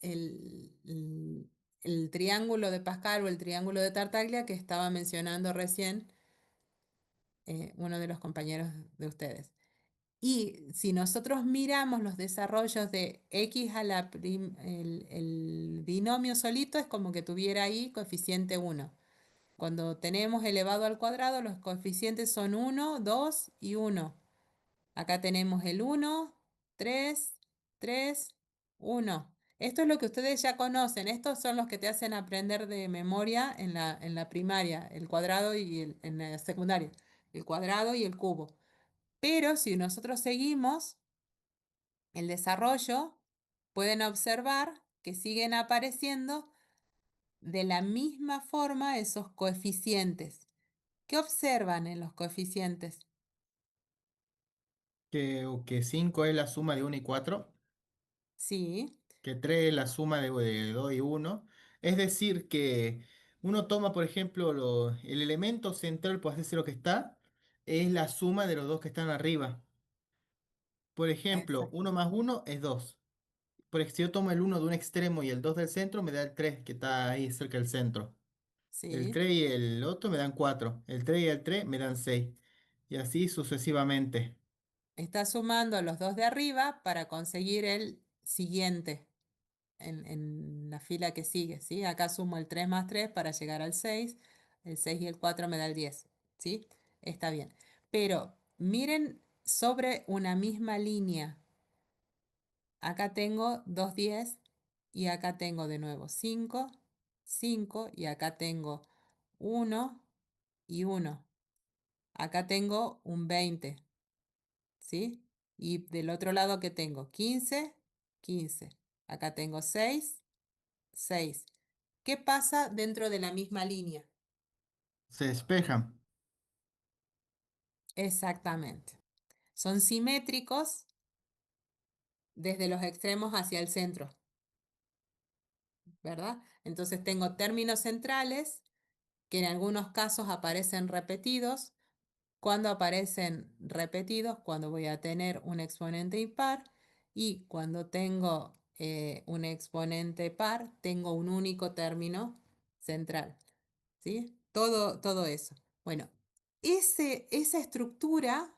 Speaker 2: el triángulo de Pascal o el triángulo de Tartaglia que estaba mencionando recién uno de los compañeros de ustedes. Y si nosotros miramos los desarrollos de x a el binomio solito es como que tuviera ahí coeficiente 1. Cuando tenemos elevado al cuadrado, los coeficientes son 1, 2 y 1. Acá tenemos el 1, 3, 3, 1. Esto es lo que ustedes ya conocen. Estos son los que te hacen aprender de memoria en la primaria, el cuadrado y en la secundaria, el cuadrado y el cubo. Pero si nosotros seguimos el desarrollo, pueden observar que siguen apareciendo de la misma forma esos coeficientes. ¿Qué observan en los coeficientes?
Speaker 1: Que 5 es la suma de 1 y 4,
Speaker 2: Sí,
Speaker 1: que 3 es la suma de 2 y 1. Es decir, que uno toma, por ejemplo, el elemento central, por así decirlo, que está, es la suma de los dos que están arriba. Por ejemplo,
Speaker 2: exacto.
Speaker 1: 1 más 1 es 2. Si yo tomo el 1 de un extremo y el 2 del centro, me da el 3 que está ahí cerca del centro. El
Speaker 2: Sí,
Speaker 1: 3 y el otro me dan 4. El 3 y el 3 me dan 6. Y así sucesivamente.
Speaker 2: está sumando los dos de arriba para conseguir el siguiente en la fila que sigue, ¿sí? Acá sumo el 3 más 3 para llegar al 6. El 6 y el 4 me da el 10, ¿sí? Está bien. Pero miren sobre una misma línea. Acá tengo 2 10 y acá tengo de nuevo 5, 5 y acá tengo 1 y 1. Acá tengo un 20, ¿sí? Y del otro lado que tengo 15, 15. Acá tengo 6, 6. ¿Qué pasa dentro de la misma línea?
Speaker 1: Se despejan.
Speaker 2: Exactamente. Son simétricos desde los extremos hacia el centro, ¿verdad? Entonces tengo términos centrales que en algunos casos aparecen repetidos. Cuando aparecen repetidos, cuando voy a tener un exponente impar y cuando tengo un exponente par, tengo un único término central. ¿Sí? Todo eso. Bueno, esa estructura,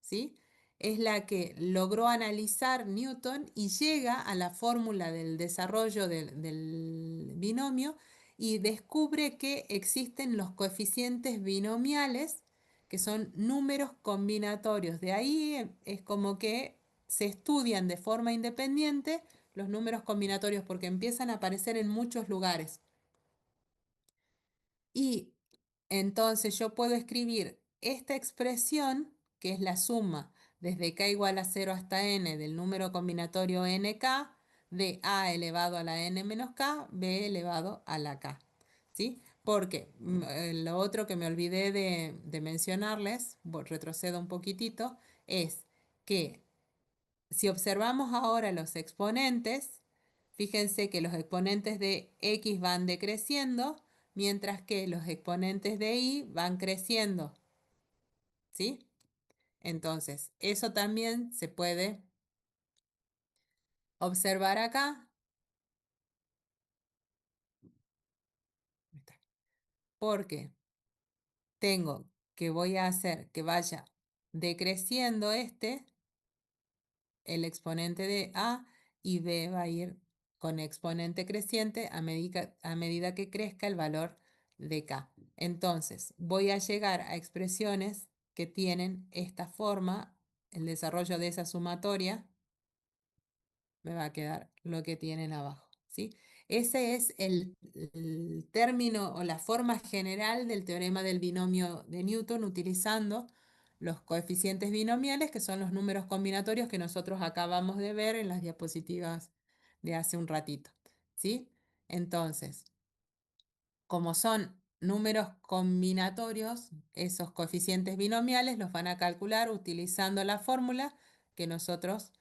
Speaker 2: ¿sí? Es la que logró analizar Newton y llega a la fórmula del desarrollo del binomio y descubre que existen los coeficientes binomiales, que son números combinatorios. De ahí es como que se estudian de forma independiente los números combinatorios porque empiezan a aparecer en muchos lugares. Y entonces yo puedo escribir esta expresión, que es la suma desde k igual a 0 hasta n del número combinatorio nk, de a elevado a la n menos k, b elevado a la k. ¿Sí? Porque lo otro que me olvidé de mencionarles, retrocedo un poquitito, es que si observamos ahora los exponentes, fíjense que los exponentes de x van decreciendo, mientras que los exponentes de y van creciendo, ¿sí? Entonces, eso también se puede observar acá, porque tengo que voy a hacer que vaya decreciendo el exponente de a, y b va a ir con exponente creciente a medida que crezca el valor de k. Entonces, voy a llegar a expresiones que tienen esta forma, el desarrollo de esa sumatoria, me va a quedar lo que tienen abajo, ¿sí? Ese es el término o la forma general del teorema del binomio de Newton utilizando los coeficientes binomiales, que son los números combinatorios que nosotros acabamos de ver en las diapositivas de hace un ratito, ¿sí? Entonces, como son números combinatorios, esos coeficientes binomiales los van a calcular utilizando la fórmula que nosotros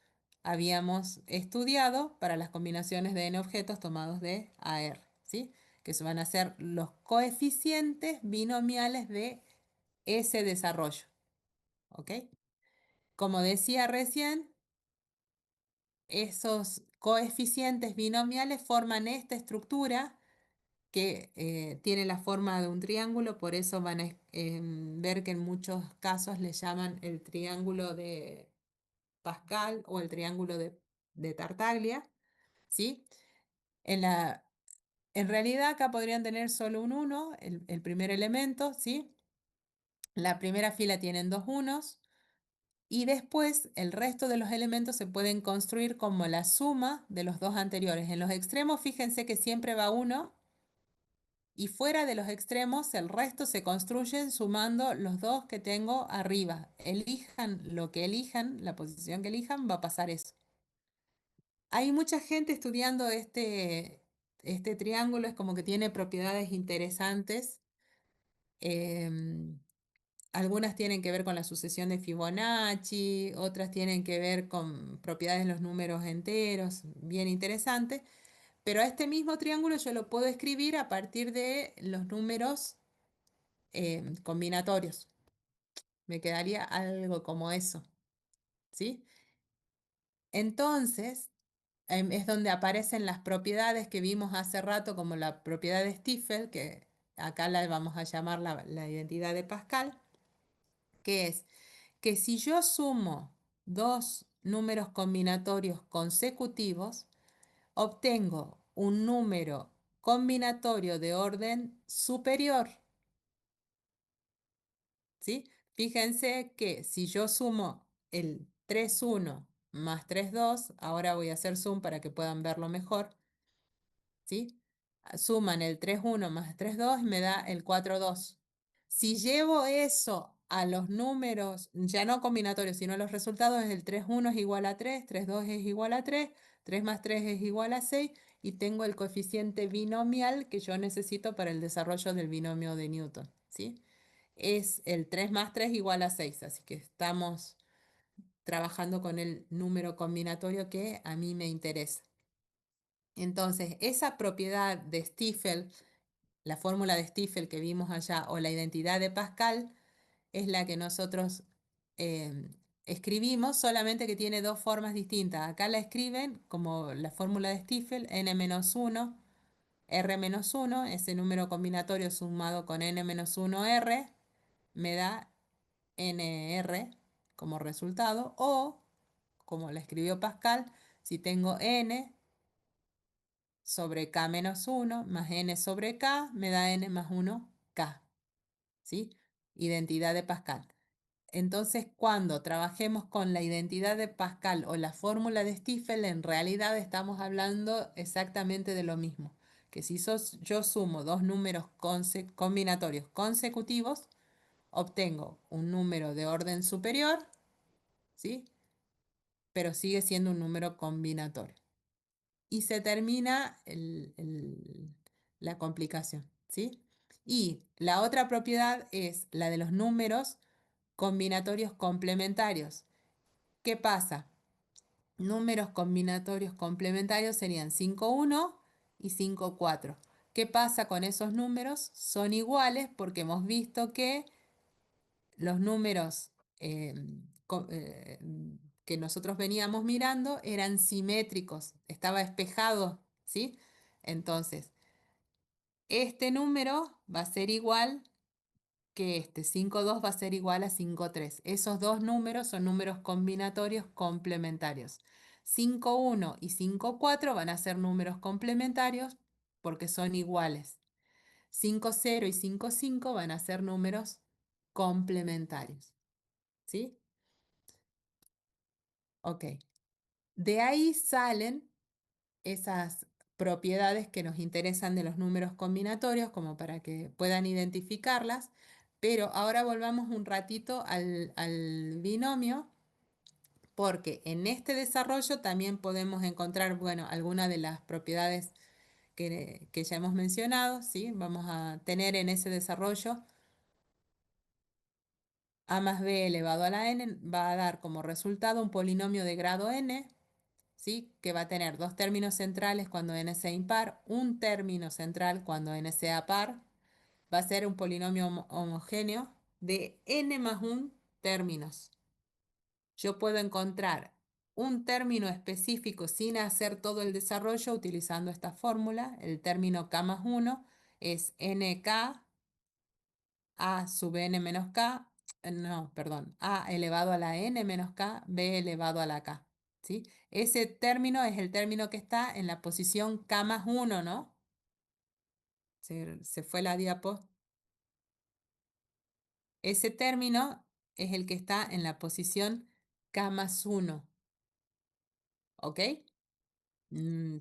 Speaker 2: habíamos estudiado para las combinaciones de n objetos tomados de AR, ¿sí? Que van a ser los coeficientes binomiales de ese desarrollo, ¿ok? Como decía recién, esos coeficientes binomiales forman esta estructura que tiene la forma de un triángulo, por eso van a ver que en muchos casos le llaman el triángulo de Pascal o el triángulo de Tartaglia, ¿sí? En la, en realidad acá podrían tener solo un 1, el primer elemento, ¿sí? La primera fila tienen dos unos y después el resto de los elementos se pueden construir como la suma de los dos anteriores. En los extremos fíjense que siempre va uno y fuera de los extremos el resto se construyen sumando los dos que tengo arriba. Elijan lo que elijan, la posición que elijan, va a pasar eso. Hay mucha gente estudiando este triángulo, es como que tiene propiedades interesantes. Em, Algunas tienen que ver con la sucesión de Fibonacci, otras tienen que ver con propiedades de los números enteros, bien interesante. Pero a este mismo triángulo yo lo puedo escribir a partir de los números combinatorios. Me quedaría algo como eso, ¿sí? Entonces, es donde aparecen las propiedades que vimos hace rato, como la propiedad de Stiefel, que acá la vamos a llamar la identidad de Pascal, que es que si yo sumo dos números combinatorios consecutivos, obtengo un número combinatorio de orden superior, ¿sí? Fíjense que si yo sumo el 3,1 más 3,2, ahora voy a hacer zoom para que puedan verlo mejor, ¿sí? Suman el 3,1 más 3,2 y me da el 4,2. Si llevo eso a los números, ya no combinatorios, sino a los resultados, el 3,1 es igual a 3, 3,2 es igual a 3, 3 más 3 es igual a 6 y tengo el coeficiente binomial que yo necesito para el desarrollo del binomio de Newton, ¿sí? Es el 3 más 3 igual a 6, así que estamos trabajando con el número combinatorio que a mí me interesa. Entonces, esa propiedad de Stiefel, la fórmula de Stiefel que vimos allá, o la identidad de Pascal, es la que nosotros escribimos, solamente que tiene dos formas distintas. Acá la escriben como la fórmula de Stiefel, n-1, r-1, ese número combinatorio sumado con n-1r, me da nr como resultado, o como la escribió Pascal, si tengo n sobre k menos 1 más n sobre k, me da n más 1k, ¿sí? Identidad de Pascal. Entonces, cuando trabajemos con la identidad de Pascal o la fórmula de Stiefel, en realidad estamos hablando exactamente de lo mismo. Que si yo sumo dos números combinatorios consecutivos, obtengo un número de orden superior, ¿sí? Pero sigue siendo un número combinatorio. Y se termina la complicación, ¿sí? Y la otra propiedad es la de los números combinatorios complementarios. ¿Qué pasa? Números combinatorios complementarios serían 5,1 y 5,4. ¿Qué pasa con esos números? Son iguales porque hemos visto que los números que nosotros veníamos mirando eran simétricos, estaba espejado, ¿sí? Entonces, este número va a ser igual que este 5,2 va a ser igual a 5,3. Esos dos números son números combinatorios complementarios. 5,1 y 5,4 van a ser números complementarios porque son iguales. 5,0 y 5,5 van a ser números complementarios. ¿Sí? Ok. De ahí salen esas propiedades que nos interesan de los números combinatorios, como para que puedan identificarlas. Pero ahora volvamos un ratito al binomio, porque en este desarrollo también podemos encontrar, bueno, algunas de las propiedades que ya hemos mencionado, ¿sí? Vamos a tener en ese desarrollo a más b elevado a la n, va a dar como resultado un polinomio de grado n, ¿sí? Que va a tener dos términos centrales cuando n sea impar, un término central cuando n sea par. Va a ser un polinomio homogéneo de n más 1 términos. Yo puedo encontrar un término específico sin hacer todo el desarrollo utilizando esta fórmula. El término K más 1 es nk a sub n menos k, no, perdón, a elevado a la n menos k, b elevado a la k. ¿Sí? Ese término es el término que está en la posición K más 1, ¿no? Se fue la diapo. Ese término es el que está en la posición K más 1. ¿Ok?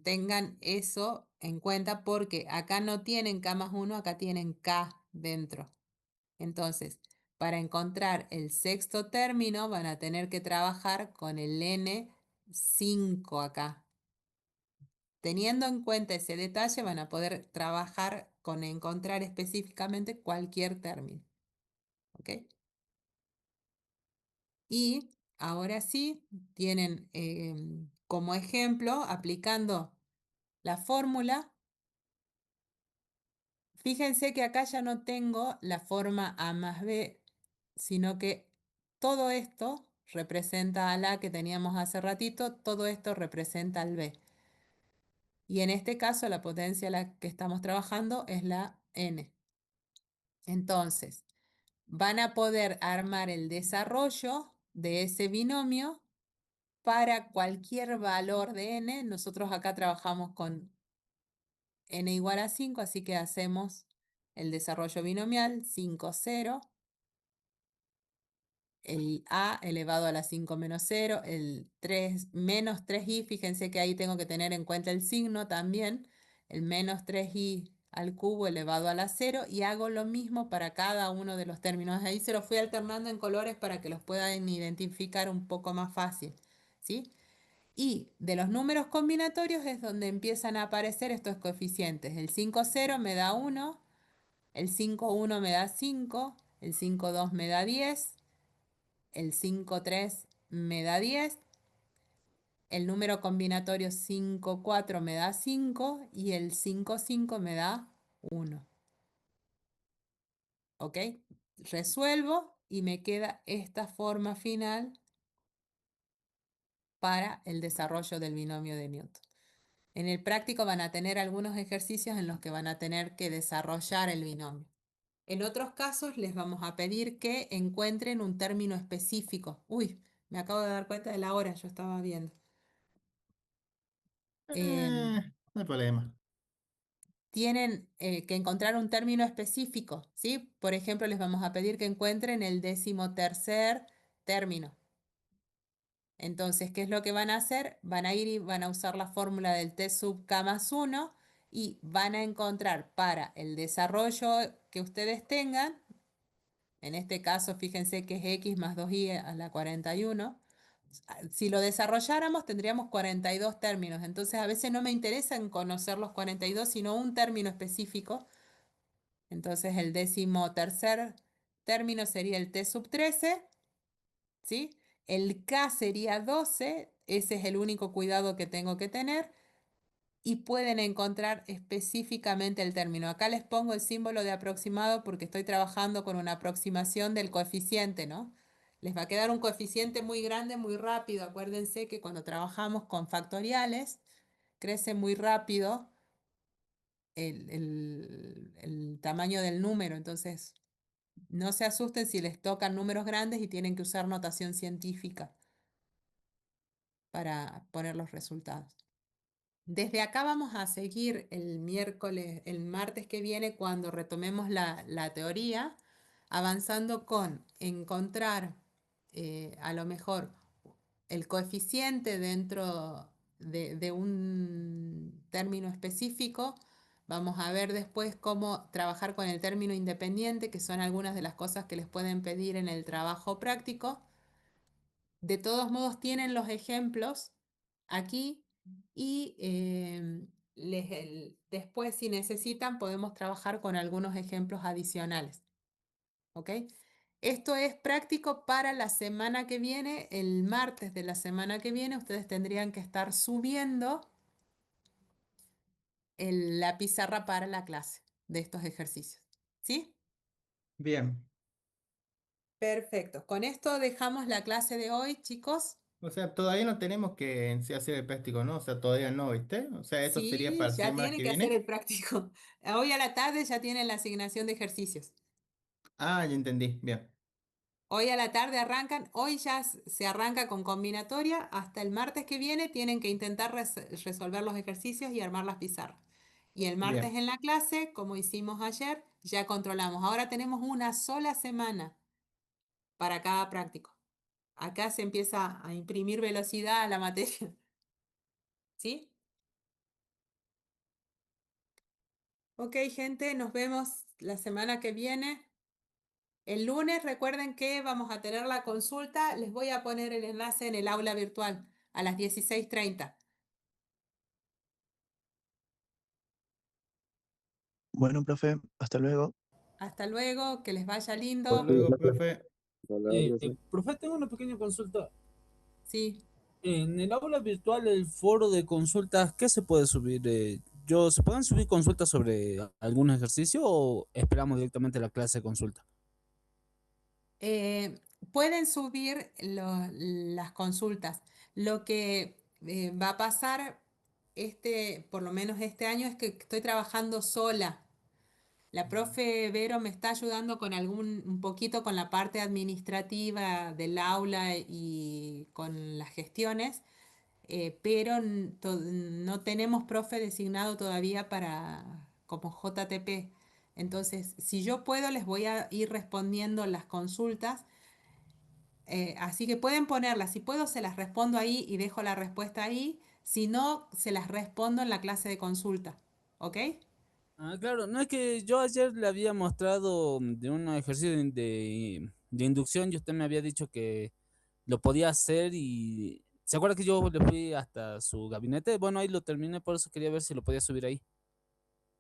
Speaker 2: Tengan eso en cuenta porque acá no tienen K más 1, acá tienen K dentro. Entonces, para encontrar el sexto término van a tener que trabajar con el N5 acá. Teniendo en cuenta ese detalle, van a poder trabajar con encontrar específicamente cualquier término. ¿Ok? Y ahora sí, tienen como ejemplo, aplicando la fórmula, fíjense que acá ya no tengo la forma A más B, sino que todo esto representa al A que teníamos hace ratito, todo esto representa al B. Y en este caso la potencia a la que estamos trabajando es la N. Entonces, van a poder armar el desarrollo de ese binomio para cualquier valor de n. Nosotros acá trabajamos con n igual a 5, así que hacemos el desarrollo binomial 5, 0, el a elevado a la 5 menos 0, el 3 menos 3i, fíjense que ahí tengo que tener en cuenta el signo también, el menos 3i al cubo elevado a la 0, y hago lo mismo para cada uno de los términos. Ahí se los fui alternando en colores para que los puedan identificar un poco más fácil, ¿sí? Y de los números combinatorios es donde empiezan a aparecer estos coeficientes. El 5, 0 me da 1, el 5, 1 me da 5, el 5, 2 me da 10, el 5, 3 me da 10, el número combinatorio 5, 4 me da 5 y el 5, 5 me da 1. ¿Ok? Resuelvo y me queda esta forma final para el desarrollo del binomio de Newton. En el práctico van a tener algunos ejercicios en los que van a tener que desarrollar el binomio. En otros casos les vamos a pedir que encuentren un término específico. Uy, me acabo de dar cuenta de la hora, yo estaba viendo. Em,
Speaker 1: No hay problema.
Speaker 2: Tienen que encontrar un término específico, ¿sí? Por ejemplo, les vamos a pedir que encuentren el 13º término. Entonces, ¿qué es lo que van a hacer? Van a ir y van a usar la fórmula del T sub K más 1 y van a encontrar para el desarrollo que ustedes tengan, en este caso fíjense que es X más 2Y a la 41. Si lo desarrolláramos tendríamos 42 términos, entonces a veces no me interesa en conocer los 42, sino un término específico. Entonces el 13º término sería el T sub 13, ¿sí? El K sería 12, ese es el único cuidado que tengo que tener. Y pueden encontrar específicamente el término. Acá les pongo el símbolo de aproximado porque estoy trabajando con una aproximación del coeficiente, ¿no? Les va a quedar un coeficiente muy grande, muy rápido. Acuérdense que cuando trabajamos con factoriales, crece muy rápido el tamaño del número. Entonces, no se asusten si les tocan números grandes y tienen que usar notación científica para poner los resultados. Desde acá vamos a seguir el martes que viene, cuando retomemos la teoría, avanzando con encontrar a lo mejor el coeficiente dentro de un término específico. Vamos a ver después cómo trabajar con el término independiente, que son algunas de las cosas que les pueden pedir en el trabajo práctico. De todos modos, tienen los ejemplos aquí y después, si necesitan, podemos trabajar con algunos ejemplos adicionales. ¿Ok? Esto es práctico para la semana que viene. El martes de la semana que viene, ustedes tendrían que estar subiendo la pizarra para la clase de estos ejercicios. ¿Sí?
Speaker 1: Bien.
Speaker 2: Perfecto. Con esto dejamos la clase de hoy, chicos.
Speaker 1: O sea, todavía no tenemos que en sí hacer el práctico, ¿no? O sea, todavía no, ¿viste? O sea, eso sería
Speaker 2: Sí,
Speaker 1: para la
Speaker 2: ya
Speaker 1: semana
Speaker 2: tienen
Speaker 1: que
Speaker 2: que hacer
Speaker 1: viene.
Speaker 2: el práctico. Hoy a la tarde ya tienen la asignación de ejercicios.
Speaker 1: Ah, ya entendí, bien.
Speaker 2: Hoy a la tarde arrancan, hoy ya se arranca con combinatoria, hasta el martes que viene tienen que intentar resolver los ejercicios y armar las pizarras. Y el martes
Speaker 1: Bien.
Speaker 2: en la clase, como hicimos ayer, ya controlamos. Ahora tenemos una sola semana para cada práctico. Acá se empieza a imprimir velocidad a la materia. ¿Sí? Ok, gente, nos vemos la semana que viene. El lunes recuerden que vamos a tener la consulta. Les voy a poner el enlace en el aula virtual a las 16:30.
Speaker 7: Bueno, profe, hasta luego.
Speaker 2: Hasta luego, que les vaya
Speaker 1: Hasta
Speaker 2: lindo.
Speaker 1: luego, profe.
Speaker 6: Profe, tengo una pequeña consulta.
Speaker 2: Sí.
Speaker 6: En el aula virtual, el foro de consultas, ¿qué se puede subir? ¿Se pueden subir consultas sobre algún ejercicio o esperamos directamente la clase de consulta?
Speaker 2: Eh, Pueden subir las consultas. Lo que va a pasar por lo menos este año, es que estoy trabajando sola. La profe Vero me está ayudando con un poquito con la parte administrativa del aula y con las gestiones, pero no tenemos profe designado todavía como JTP. Entonces, si yo puedo, les voy a ir respondiendo las consultas. Así que pueden ponerlas. Si puedo, se las respondo ahí y dejo la respuesta ahí. Si no, se las respondo en la clase de consulta. ¿Ok?
Speaker 6: Ah, claro, no es que yo ayer le había mostrado de un ejercicio de inducción y usted me había dicho que lo podía hacer y ¿se acuerda que yo le fui hasta su gabinete? Bueno, ahí lo terminé, por eso quería ver si lo podía subir ahí.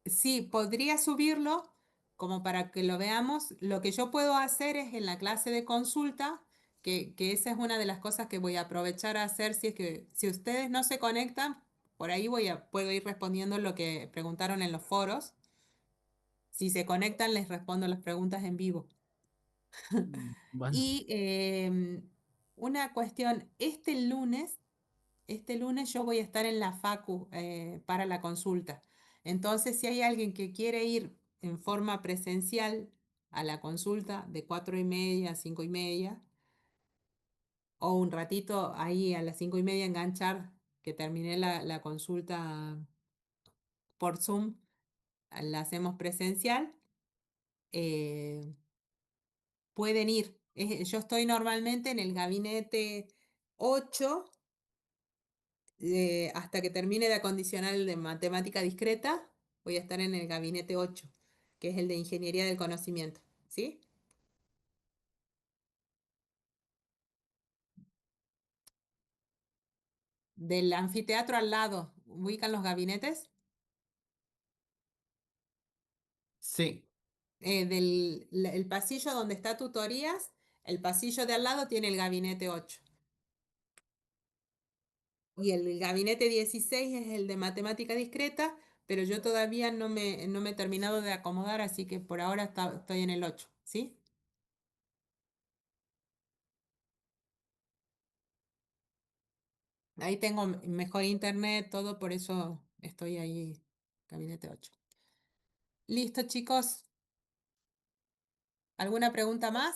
Speaker 2: Sí, podría subirlo como para que lo veamos. Lo que yo puedo hacer es en la clase de consulta, que esa es una de las cosas que voy a aprovechar a hacer. Si es que si ustedes no se conectan, por ahí puedo ir respondiendo lo que preguntaron en los foros. Si se conectan, les respondo las preguntas en vivo.
Speaker 6: Bueno,
Speaker 2: Y una cuestión, este lunes yo voy a estar en la Facu para la consulta. Entonces, si hay alguien que quiere ir en forma presencial a la consulta de 4:30 a 5:30, o un ratito ahí a las 5:30 enganchar, que terminé la consulta por Zoom, la hacemos presencial, eh, pueden ir. Yo estoy normalmente en el gabinete 8 hasta que termine de acondicionar el de matemática discreta. Voy a estar en el gabinete 8, que es el de ingeniería del conocimiento. ¿Sí? Del anfiteatro al lado, ¿ubican los gabinetes?
Speaker 1: Sí.
Speaker 2: El pasillo donde está tutorías, el pasillo de al lado tiene el gabinete 8. Y el gabinete 16 es el de matemática discreta, pero yo todavía no me he terminado de acomodar, así que por ahora estoy en el 8. ¿Sí? Ahí tengo mejor internet, todo, por eso estoy ahí, gabinete 8. Listo, chicos. ¿Alguna pregunta más?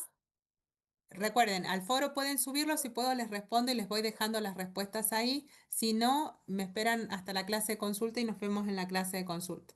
Speaker 2: Recuerden, al foro pueden subirlo, si puedo les respondo y les voy dejando las respuestas ahí. Si no, me esperan hasta la clase de consulta y nos vemos en la clase de consulta.